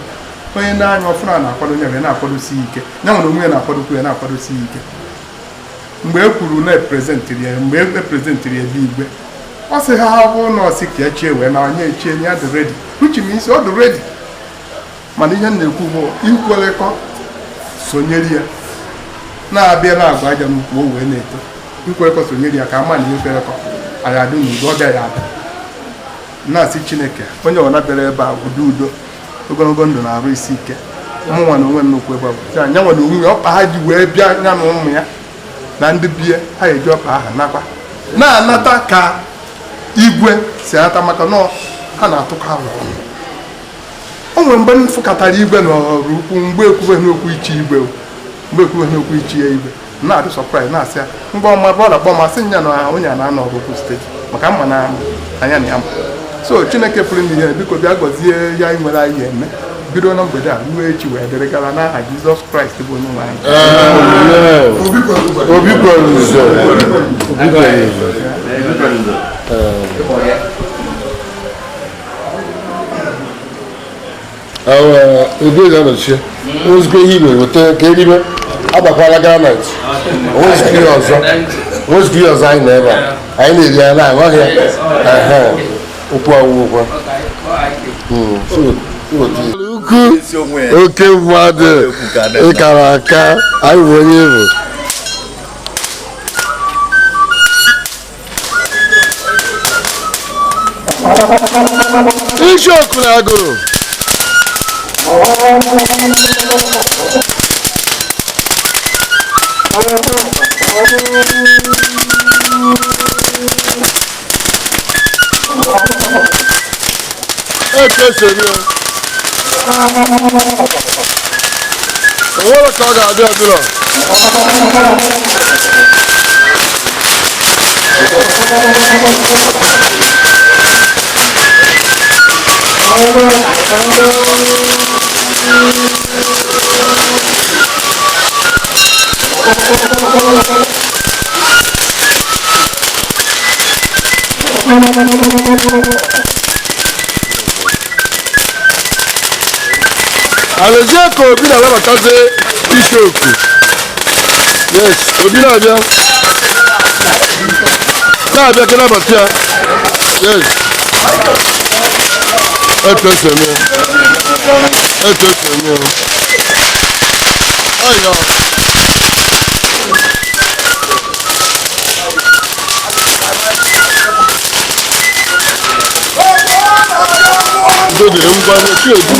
onye na-anya ọfụna na-akwado onye na-akwadosi ike ya nwere onwe ya na-akwadokwu ya na-akwadosi ike mgbe e kwuru na eprezentịrị ya mgbe eprezentịrị ya ebe igwe ọ sị ha bụ nọọsị ka echie wee na onye echie ya dị redi uche m isi ọ dị redi mana ihe m na-ekwu bụ ikwelekọ sonyere ya na-abịa na agwa aja n'ukwu o wee na-eto ikwelekọ sonyere ya ka ama na ihe kwerekọ anyị adị n'udo ọ bịaghị ada na-asị Chineke onye ọna bịara ebe a udo udo ogologo ndụ na-arụ isi ike ụmụnwa na onwe nnukwu ebe a anya nwa na onwe ya ọkpa ha ji wee bịa ya na ụmụ ya na ndị bie ha eji ọkpa aha nakwa na-anata ka igwe si anata maka na ha na-atụkọ alụ o nwere mgbe m fụkọtara igwe n'ọrụ ukwu mgbe ekwuwe n'okwu ichi igwe mgbe ekwuwe n'okwu ichi ya igwe na-adị sọpraịz na-asị ya mgbe ọma bọọla kpọmasị nya na onye na-anọ ọgụgụ steeti maka mma na anya na ya mma so Chineke pụrụ ime ihe biko bịa gọzie ya nwere anyị eme bido na mgbede a ruo echi wee dịrị gara n'aha Jizọs Kraịst bụ onye nwe anyị Obi ebe ga-anọchie ozugbo ihe igwe weta ka eribe agbakwala granit ozugbo ihe ọzọ anyị na ebe a anyị na-eri ya na-aghọghị ya okwu awụwụkwa ukwu oke mmadụ ịkara aka anyị bụ onye bụ isi oku na agụrụ ekesiri onwere ka ọ ga-adị ọdụrọ Alezie ka Obi na-alabatazi ike oku. Yes, Obi na-abịa. Na-abịa ka nabata ya. Yes. Eteseme. Ayo. Dode ngwa na Chiedu.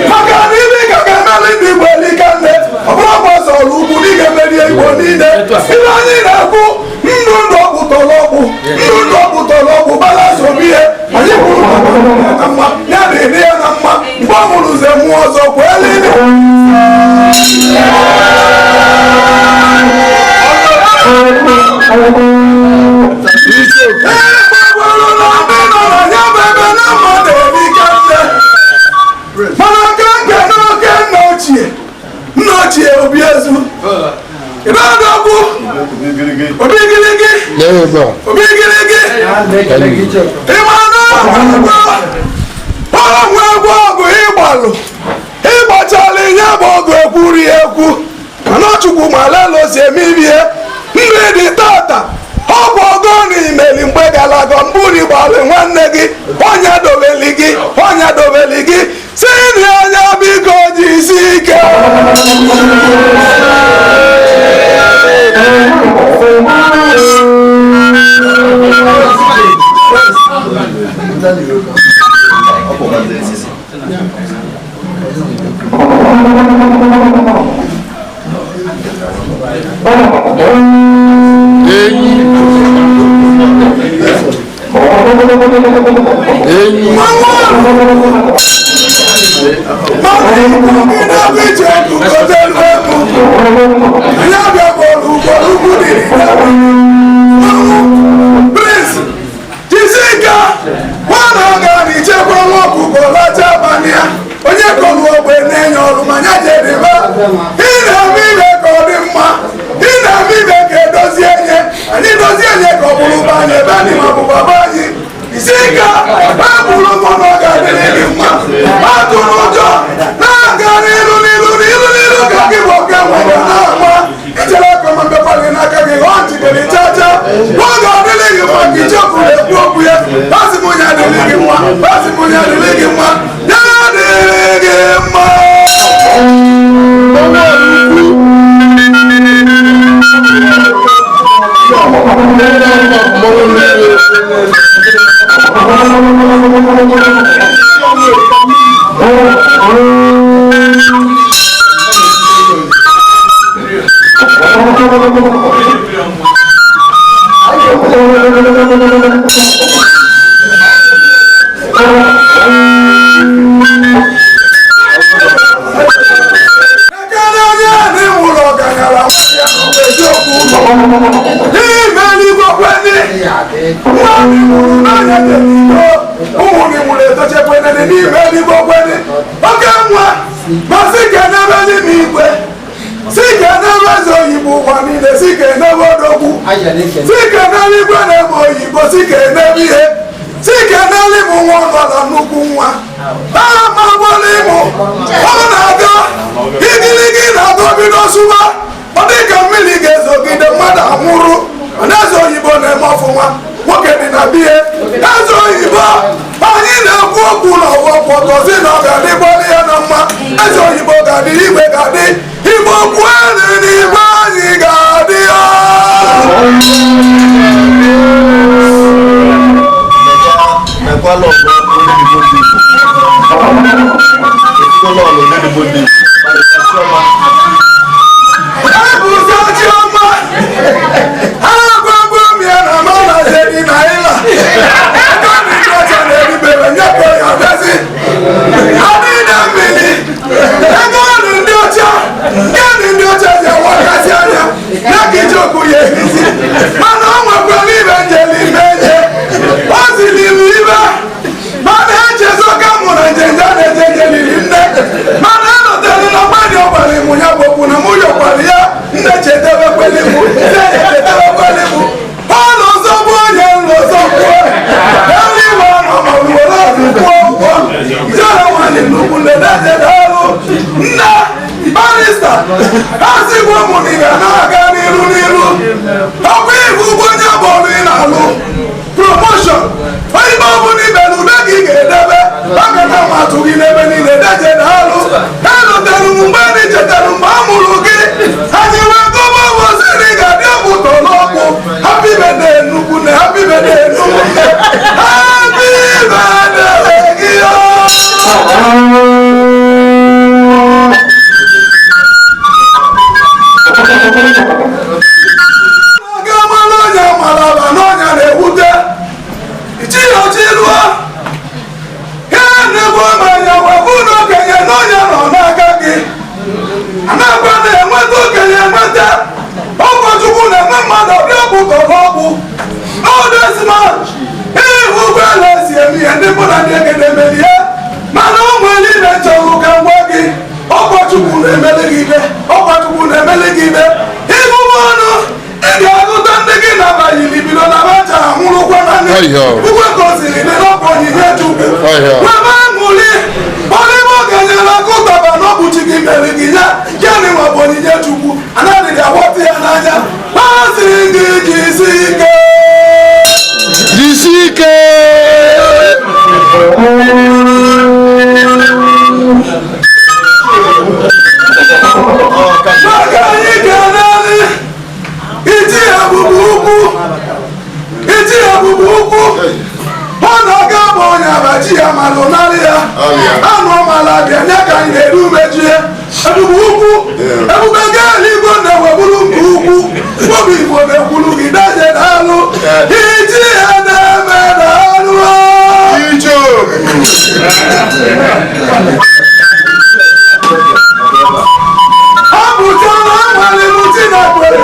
Maka ni bi ka ka mali bi gbeli kan de. uze mmụọ ọzọ kwelili mana nke n'oke nna ochie Obi Ezu ịdọdọgbu Obi Igirigi ịmanụ ọgwụ egwu ọgụ ịgbalụ ịgbachala ihe bụ ọgụ ekwuri ekwu mana Chukwu malelo si eme ihe ndị dị tata ọ bụ ọgọ na imeli mgbe gara aga mburi gbalị nwanne gị onye dobeli gị si nri anya biko jisi ike onye kọrọ ogbe na-enye ọrụ manya jedebe ị na-eme ibe ka ọ dị mma ị na-eme ibe ka edozi enye anyị dozie enye ka ọ bụrụ be anyị ebe anyị ma bụ baba anyị isi ka abụrụ mụ na ọ ga-adịrị gị mma atụrụ ụjọ na-aga n'ilu ka gị bụ oke nwere na-agba ichere aka ma mbekwa gị n'aka gị ghọọ njikere chacha ọ ga-adịrị gị mma ka ichekwu na-ekwu okwu ya basị m onye adịrị gị mma ya adịrị gị mma Chiedu na onye nọ n'aka gị anakwa na-enweta okenye enweta ụkọchukwu na-eme mmadụ ọbịa ọkụkọ n'ọgwụ ọdesman ịhụ ụgbọelu esi eme ihe ndị mụ na ndị egede merie mana o nwere ile nchọrụ ka ngwa gị ụkọchukwu na-emeli gị ibe ụkọchukwu na-emeli gị ibe ịhụ ọnụ ị ga-agụta ndị gị na-abaghị bido na bacha nwụrụkwa na ndị ugwe goziri dị n'ọkụ onyinye chukwu webe aṅụli ọlịma oganyere aka ụtaba n'ọbụchi gị mere gị ya gịnị nwa bụ onyinye chukwu anaghị aghọta ya n'anya masịrị gị jisi ike Jisike! maka anyị ga-anarị iti ebube ukwu ọ na-aga bụ onye abachi ya malụ narị ya anụ ọmala bịa nye ka anyị ga-eru mejie ebube ukwu ebube gaa eluigwe na-eweburu mba ukwu obi igbo na-ekwuru gị daje n'alụ iti ya na-eme n'alụ ọ bụcha na amalịrụti na kwere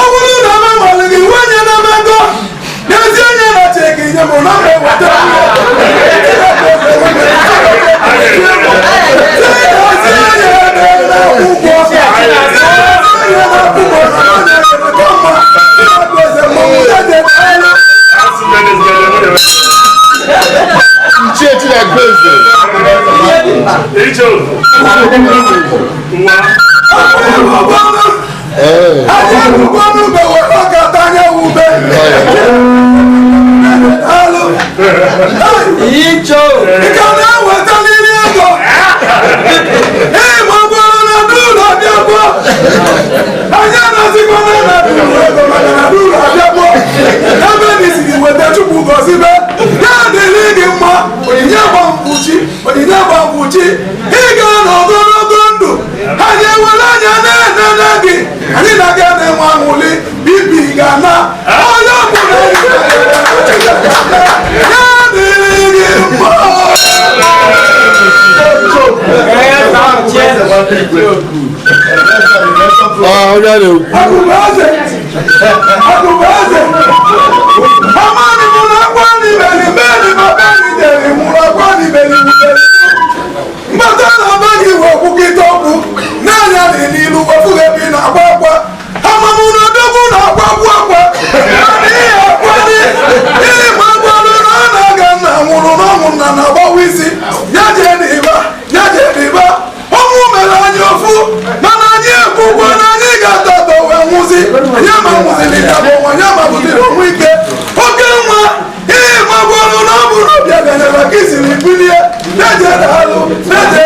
ọ bụrụ na m amalị gị nwanyị na-eme ego n'ezi onye na-acha eke nye m na eweta ị ga n'ogologo ndụ anyị ewere anya na-enene gị anyị na-aga na-enwe aṅụli bibi ga na onye ọbụla ya dịrị gị mma Agụbaze amanị mụ na akwa n'ibeli mmeri maka anyị dere mụrụ akwa n'ibeli mmeri mgbata na-aba gị iwe okwukịta okwu n'anya dị n'ilu wefughị ebe ị na-agba akwa amamụ na odogwu na-akwagbu akwa ihe akwali ihe ma gbalụ na ọ na-aga nna nwụrụ n'ọnwụ nna na-agbawa isi ya jee n'ịba ọnwụ mere anyị ofu mana anyị ekwugwo na anyị ga-ata atọ wee nwụzi ya ma nwụziri ya bụ nwa ya ma bụziri onwe ike oke nwa ihe ma gbalụ na ọ bụrụ ọbịa ganyere ka isiri bilie na-ejere alụ mekere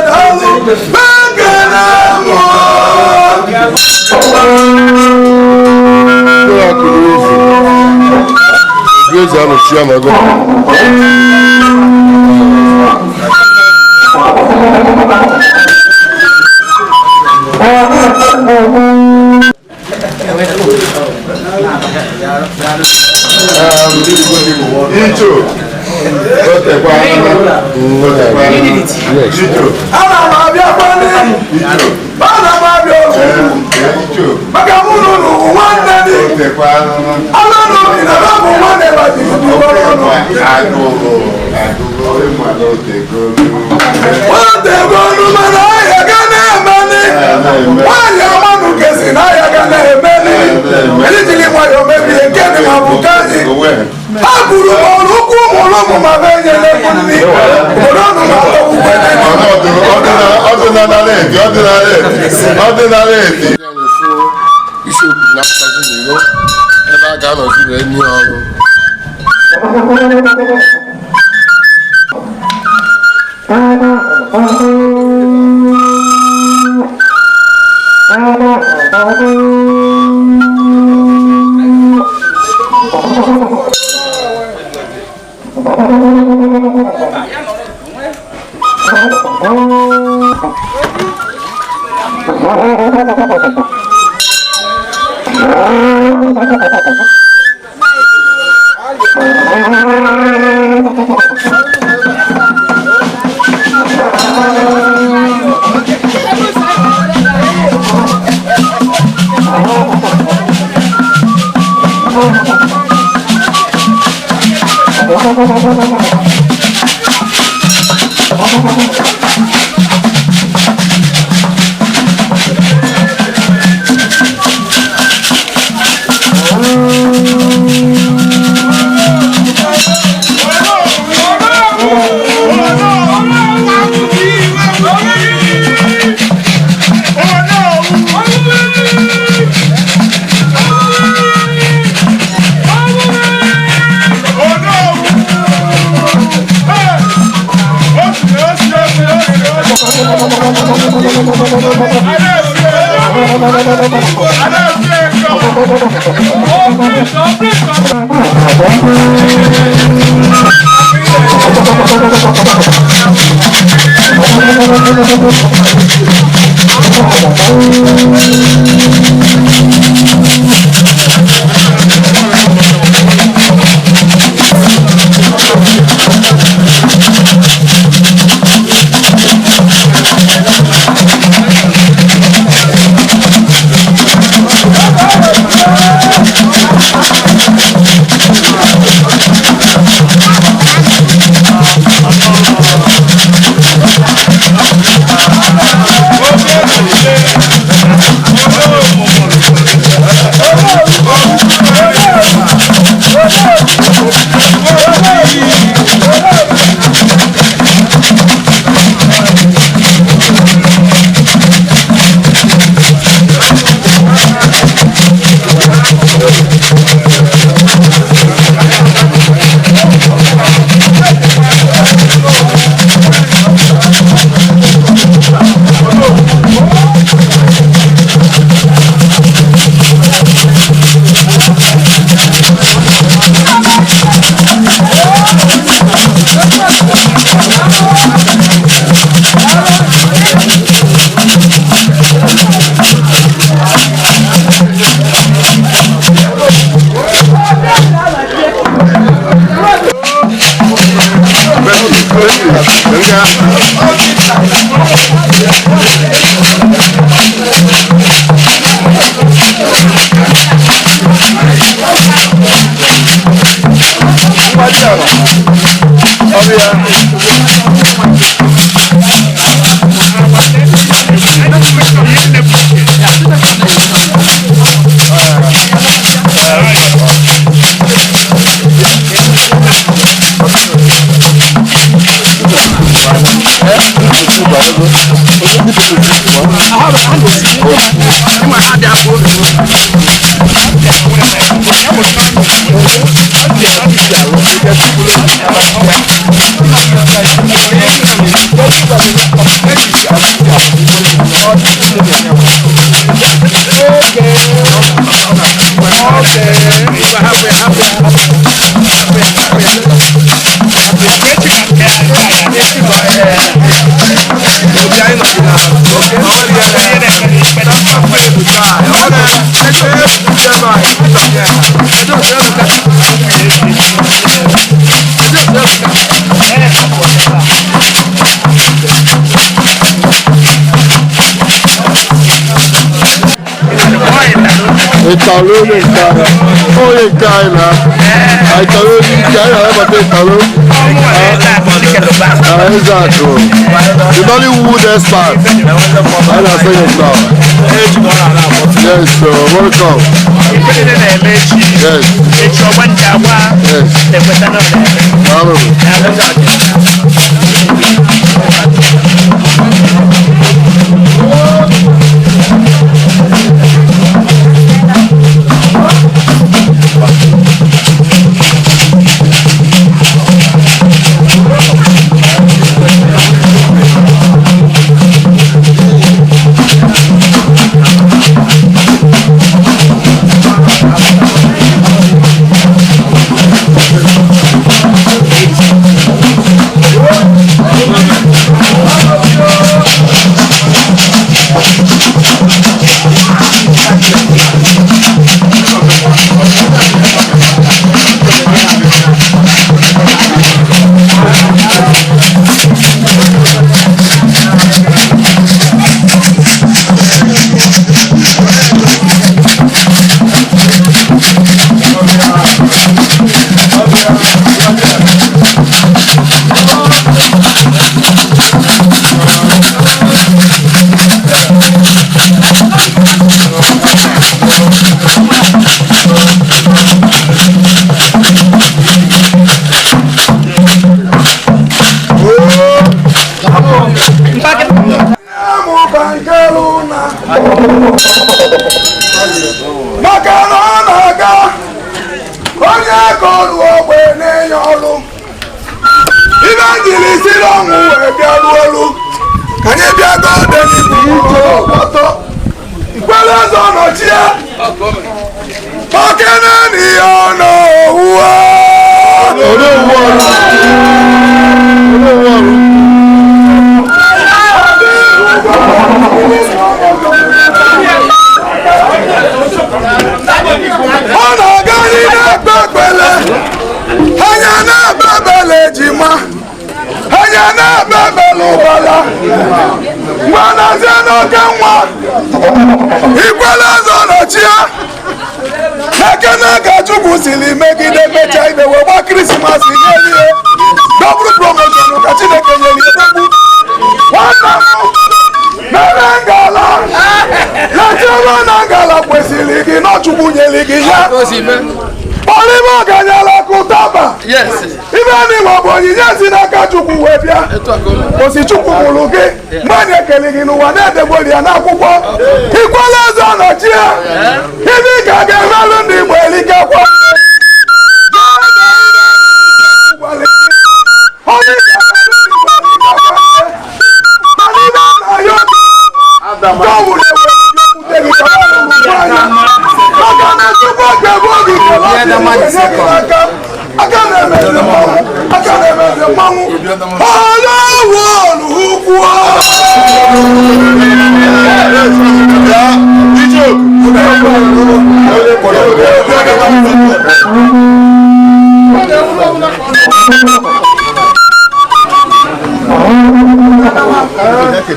ana m abịakwa maka mụ na ụlọ nwanne dị ọnụ n'obi na ha bụ nwanne nwata ọnụ mana ahịa ga na-emeli nwaanyị amanụ kesi na ahịa ga na-emeli ejijiri nwayọ mebie nke dị ma bụ ka anyị ha kwuru ma ọrụ ụkwụ ụmụrụ ụmụ ma ha enyela egwu nri obodo ọnụ ma ọgwụgwe ọdịnala eti isiokwu na-apụtazi n'iro ebe a ga-anọzi wee nye ọrụ Exactly. The Nollywood expert. Yes, welcome. maka na ọ na-aga onye ka ọrụ ogbe na-enye ọrụ ibe jiri siri ọnwụ wee bịa ruo olu ka anyị bịa gode n'igwu ọtọ ikwere eze ọnọchie okene n'ihe ọnụ owuwe ọ na-aga n'ime ekpekpele anya na-ekpekpele ejima anya na-ekpekpele ụbala mgbanazie n'oke nwa ikwele eze ọnọchie ekene ka Chukwu siri megide mecha ibe wee gba krismas nye ihe dọbụrụ promoshọn ka Chineke nyere edogbu nwata m mere ngala lechebe na ngala kwesịrị gị na Chukwu nyere gị ya kpọrịbe ọganyala kụtaba ibe n'ịnwa bụ onyinye si n'aka Chukwu wee bịa osi Chukwu mụrụ gị mgbe anyị ekele gị n'ụwa na-edegbori ya n'akwụkwọ ikwela eze ọnọchie ibe ị ka ga-emelụ ndị Igbo elikekwa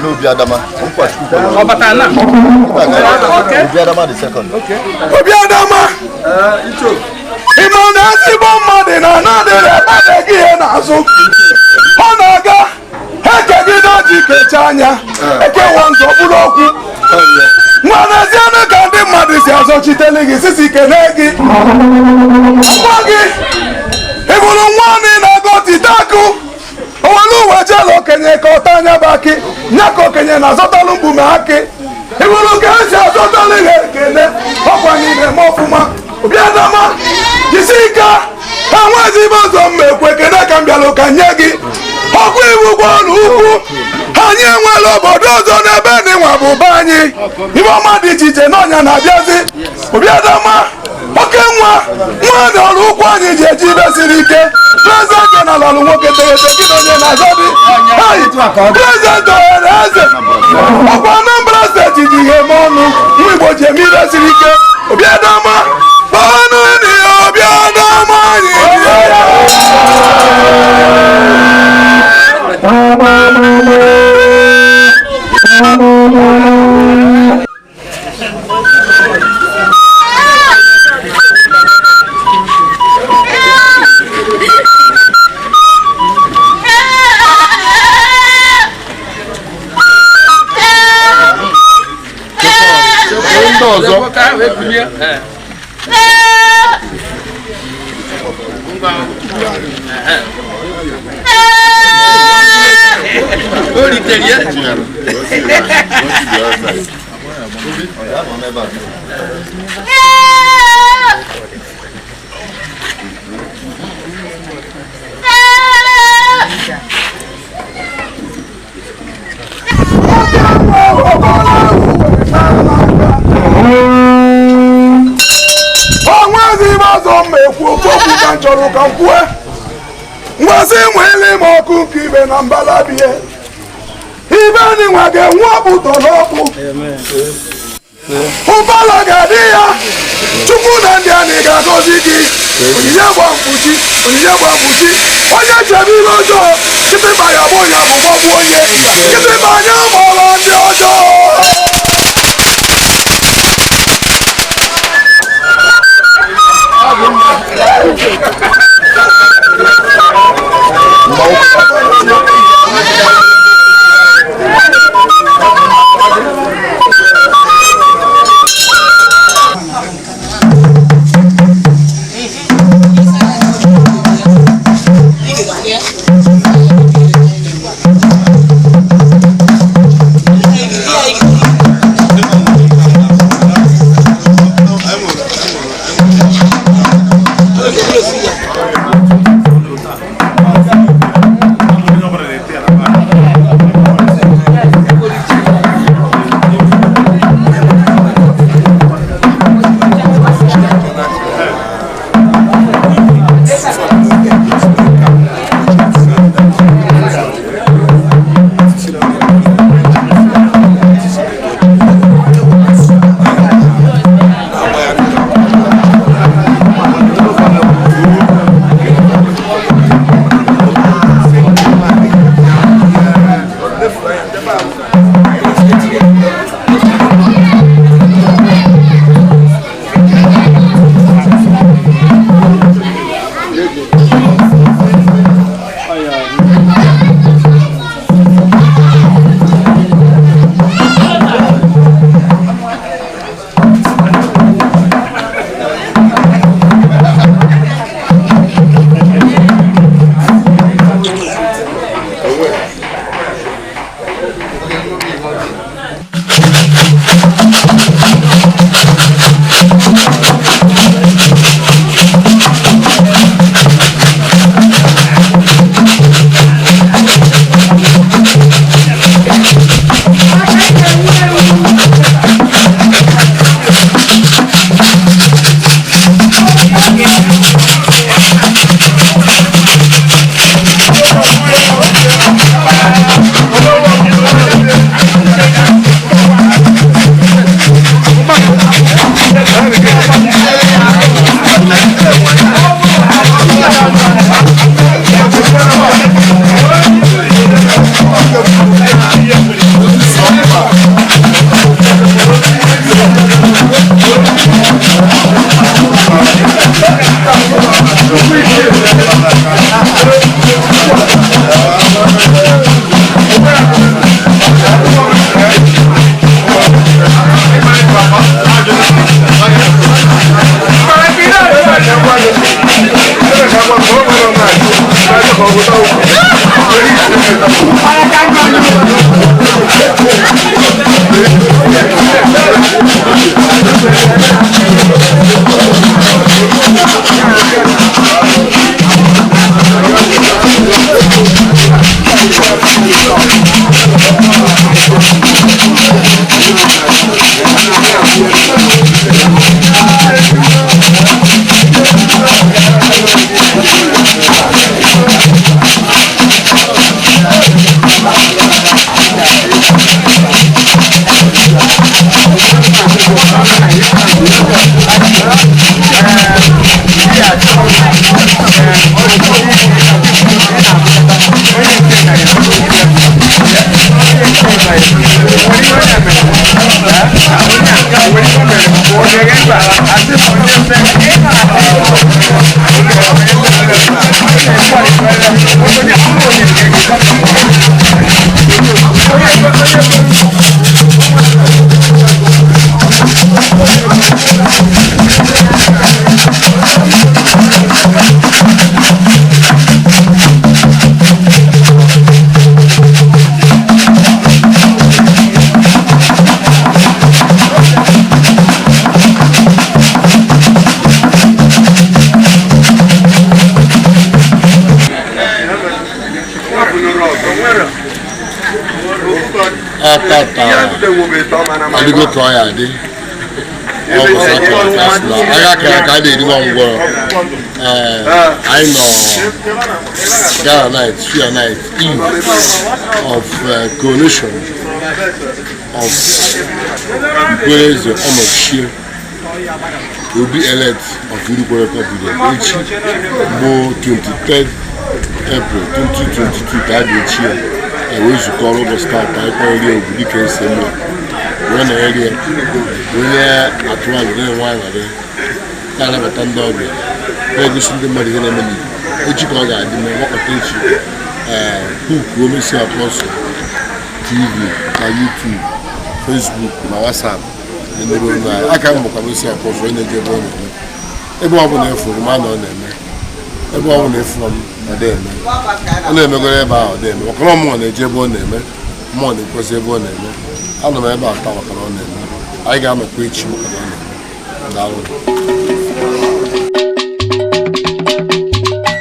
Obi Adama. the second. Obi Adama. Imo na ezigbo mmadụ na anadịrị ebe gị ihe n'azụ. Ọ na-aga ekegide oji kecha anya ekewa nzọ bụrụ okwu. Nwa n'ezianụ ka ndị mmadụ si azọchitele gị sisi kene gị. Nwa gị ịbụrụ nwa ndị na-aga otite akụ. Owelu uwe jela okenye ka ọta anya bụ akị nya ka okenye na-azọtalụ mgbume akị ịbụrụ ka esi azọtalụ ihe ekele ọkwa n'ime ma ọfụma. Obi Adama jisi ike ha nwezi ibe ọzọ mmekwe ekene ka m bịalụ ka nye gị ọkwa iwu ụgbọọlụ ukwu anyị enwela obodo ọzọ n'ebe n'ịnwa bụ be anyị ibe ọma dị iche iche n'ọnya na-abịazi. Obi Adama oke nwa dị ọrụ ụkwụ anyị ji eji ibe siri ike prezident jeneral nwoke teghete gị na onye na-azọ dị prezident ohere eze ọkwa Anambra steeti ji ihe eme ọnụ nwa Igbo ji eme ibe siri ike. Obi Adama kpọọnụ n'ihe Obi Adama anyị chọrọ ka kwue ngwazi nwere m ọkụ nke ibe na mbalabie ibe anyị nwa ga-enwe ọbụtọ n'ọkụ ụbala ga-adị ya Chukwu na ndị anyị ga-agọzi gị onyinye gba mkpuchi onye chebe ihe ọjọọ kịtịba ya bụ onye bụ gbagbu onye kịtịba anya gbọrọ ndị ọjọọ. Adigo Toya Adi. I know Gala night, Shia night, eve of Coronation of Ifeanyi of Chiedu. Obi elect of Irukweluko which more 23rd April 2022 that year. I wish to call over start by calling you because when area when at one then one other kind of a thunder there is something more than a minute. Which you call that the more attention book women say apostle TV, my YouTube, Facebook, my WhatsApp, and the room I can't come say apostle in the Jabon. Everyone there for man on them. Everyone there from them. And then we go about them. We come on the Jabon them. Money because everyone them. I don't know about our Coronation. I got my preach.